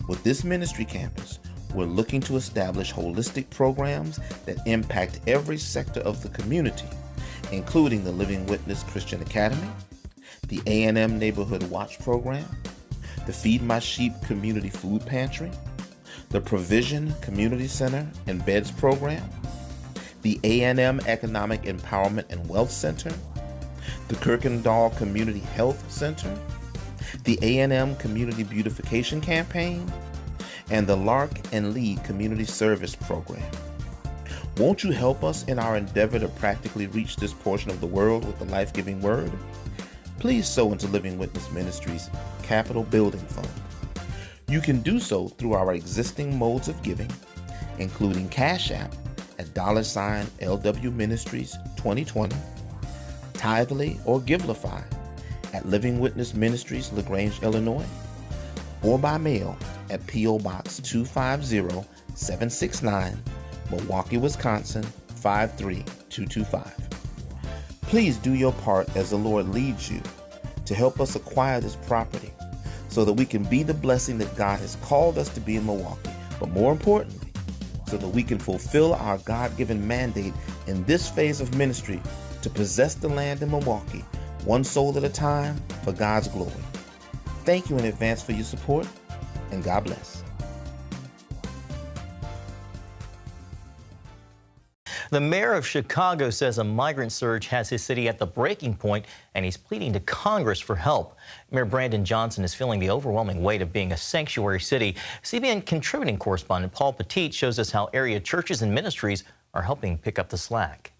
With this ministry campus, we're looking to establish holistic programs that impact every sector of the community, including the Living Witness Christian Academy, the A&M Neighborhood Watch Program, the Feed My Sheep Community Food Pantry, the Provision Community Center and Beds Program, the A&M Economic Empowerment and Wealth Center, the Kirkendall Community Health Center, the A&M Community Beautification Campaign, and the Lark and Lee Community Service Program. Won't you help us in our endeavor to practically reach this portion of the world with the life-giving word? Please sow into Living Witness Ministries' Capital Building Fund. You can do so through our existing modes of giving, including Cash App at $LW Ministries 2020, Tithely or Givelify at Living Witness Ministries, LaGrange, Illinois, or by mail at P.O. Box 250769, Milwaukee, Wisconsin 53225. Please do your part as the Lord leads you to help us acquire this property so that we can be the blessing that God has called us to be in Milwaukee, but more importantly, so that we can fulfill our God-given mandate in this phase of ministry to possess the land in Milwaukee, one soul at a time, for God's glory. Thank you in advance for your support, and God bless. The mayor of Chicago says a migrant surge has his city at the breaking point, and he's pleading to Congress for help. Mayor Brandon Johnson is feeling the overwhelming weight of being a sanctuary city. CBN contributing correspondent Paul Petit shows us how area churches and ministries are helping pick up the slack.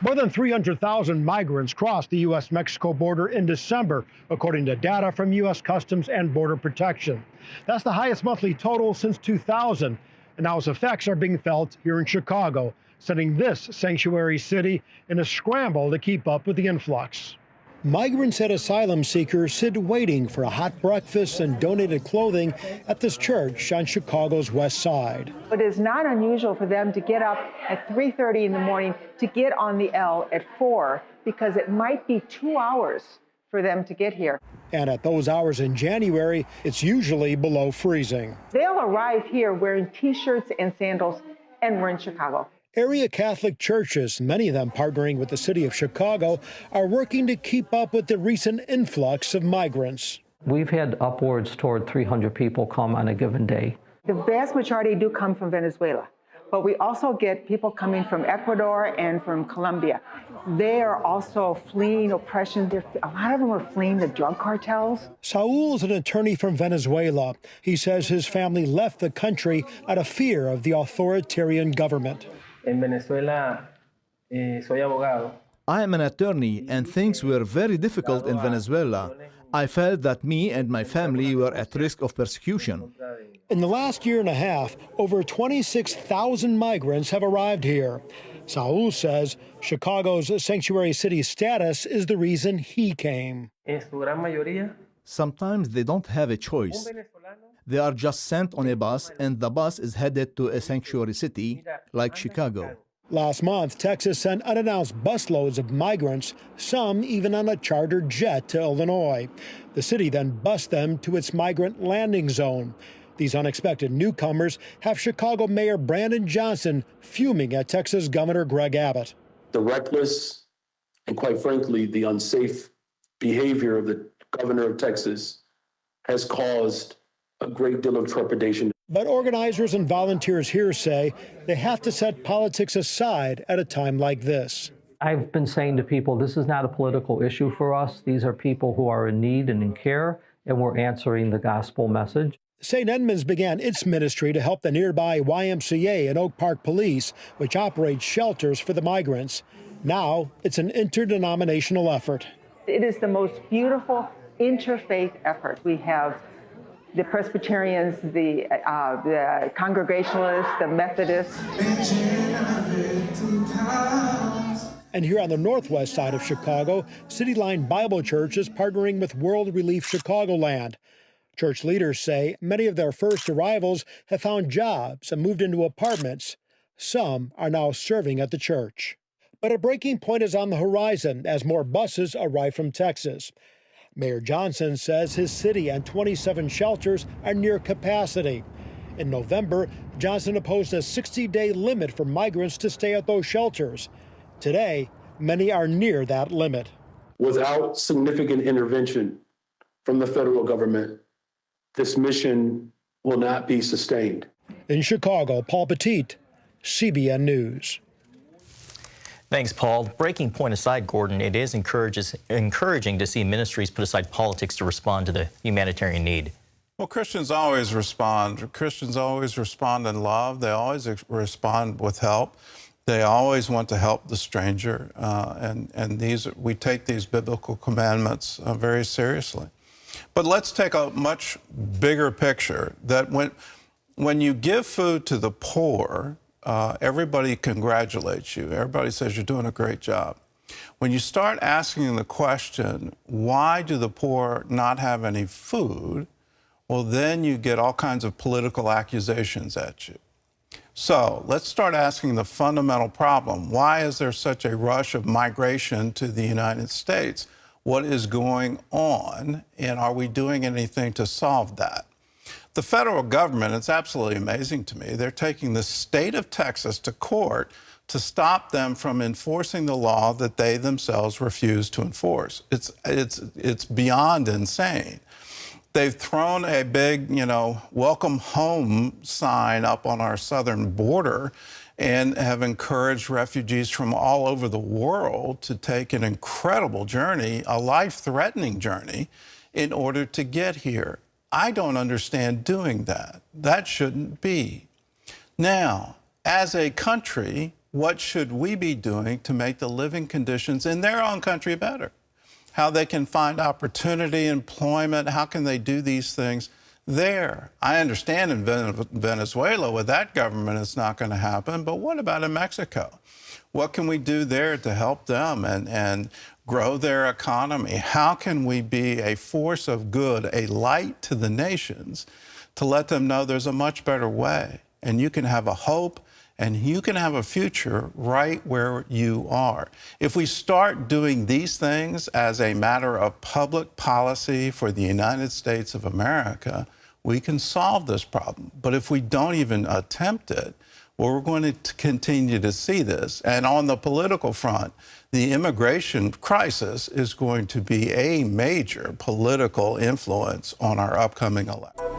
More than 300,000 migrants crossed the U.S.-Mexico border in December, according to data from U.S. Customs and Border Protection. That's the highest monthly total since 2000. And now its effects are being felt here in Chicago, sending this sanctuary city in a scramble to keep up with the influx. Migrants and asylum seekers sit waiting for a hot breakfast and donated clothing at this church on Chicago's west side. It is not unusual for them to get up at 3:30 in the morning to get on the L at 4 because it might be 2 hours for them to get here. And at those hours in January, it's usually below freezing. They'll arrive here wearing T-shirts and sandals, and we're in Chicago. Area Catholic churches, many of them partnering with the city of Chicago, are working to keep up with the recent influx of migrants. We've had upwards toward 300 people come on a given day. The vast majority do come from Venezuela, but we also get people coming from Ecuador and from Colombia. They are also fleeing oppression. A lot of them are fleeing the drug cartels. Saul is an attorney from Venezuela. He says his family left the country out of fear of the authoritarian government. En Venezuela, soy abogado. I am an attorney, and things were very difficult in Venezuela. I felt that me and my family were at risk of persecution. In the last year and a half, over 26,000 migrants have arrived here. Saul says Chicago's sanctuary city status is the reason he came. Sometimes they don't have a choice. They are just sent on a bus, and the bus is headed to a sanctuary city like Chicago. Last month, Texas sent unannounced busloads of migrants, some even on a chartered jet to Illinois. The city then bused them to its migrant landing zone. These unexpected newcomers have Chicago Mayor Brandon Johnson fuming at Texas Governor Greg Abbott. The reckless and, quite frankly, the unsafe behavior of the governor of Texas has caused a great deal of trepidation. But organizers and volunteers here say they have to set politics aside at a time like this. I've been saying to people, this is not a political issue for us. These are people who are in need and in care, and we're answering the gospel message. St. Edmunds began its ministry to help the nearby YMCA and Oak Park Police, which operates shelters for the migrants. Now it's an interdenominational effort. It is the most beautiful interfaith effort. We have the Presbyterians, the Congregationalists, the Methodists. And here on the northwest side of Chicago, City Line Bible Church is partnering with World Relief Chicagoland. Church leaders say many of their first arrivals have found jobs and moved into apartments. Some are now serving at the church. But a breaking point is on the horizon as more buses arrive from Texas. Mayor Johnson says his city and 27 shelters are near capacity. In November, Johnson opposed a 60-day limit for migrants to stay at those shelters. Today, many are near that limit. Without significant intervention from the federal government, this mission will not be sustained. In Chicago, Paul Petit, CBN News. Thanks, Paul. Breaking point aside, Gordon, it is encouraging to see ministries put aside politics to respond to the humanitarian need. Well, Christians always respond. Christians always respond in love. They always respond with help. They always want to help the stranger. We take these biblical commandments very seriously. But let's take a much bigger picture that when you give food to the poor, everybody congratulates you. Everybody says you're doing a great job. When you start asking the question, why do the poor not have any food? Well, then you get all kinds of political accusations at you. So let's start asking the fundamental problem. Why is there such a rush of migration to the United States? What is going on? And are we doing anything to solve that? The federal government, it's absolutely amazing to me, they're taking the state of Texas to court to stop them from enforcing the law that they themselves refuse to enforce. It's beyond insane. They've thrown a big, welcome home sign up on our southern border and have encouraged refugees from all over the world to take an incredible journey, a life-threatening journey, in order to get here. I don't understand doing that. That shouldn't be. Now, as a country, what should we be doing to make the living conditions in their own country better? How they can find opportunity, employment, how can they do these things there? I understand in Venezuela with that government it's not going to happen, but what about in Mexico? What can we do there to help them and grow their economy? How can we be a force of good, a light to the nations, to let them know there's a much better way, and you can have a hope and you can have a future right where you are. If we start doing these things as a matter of public policy for the United States of America, we can solve this problem. But if we don't even attempt it, well, we're going to continue to see this. And on the political front, the immigration crisis is going to be a major political influence on our upcoming election.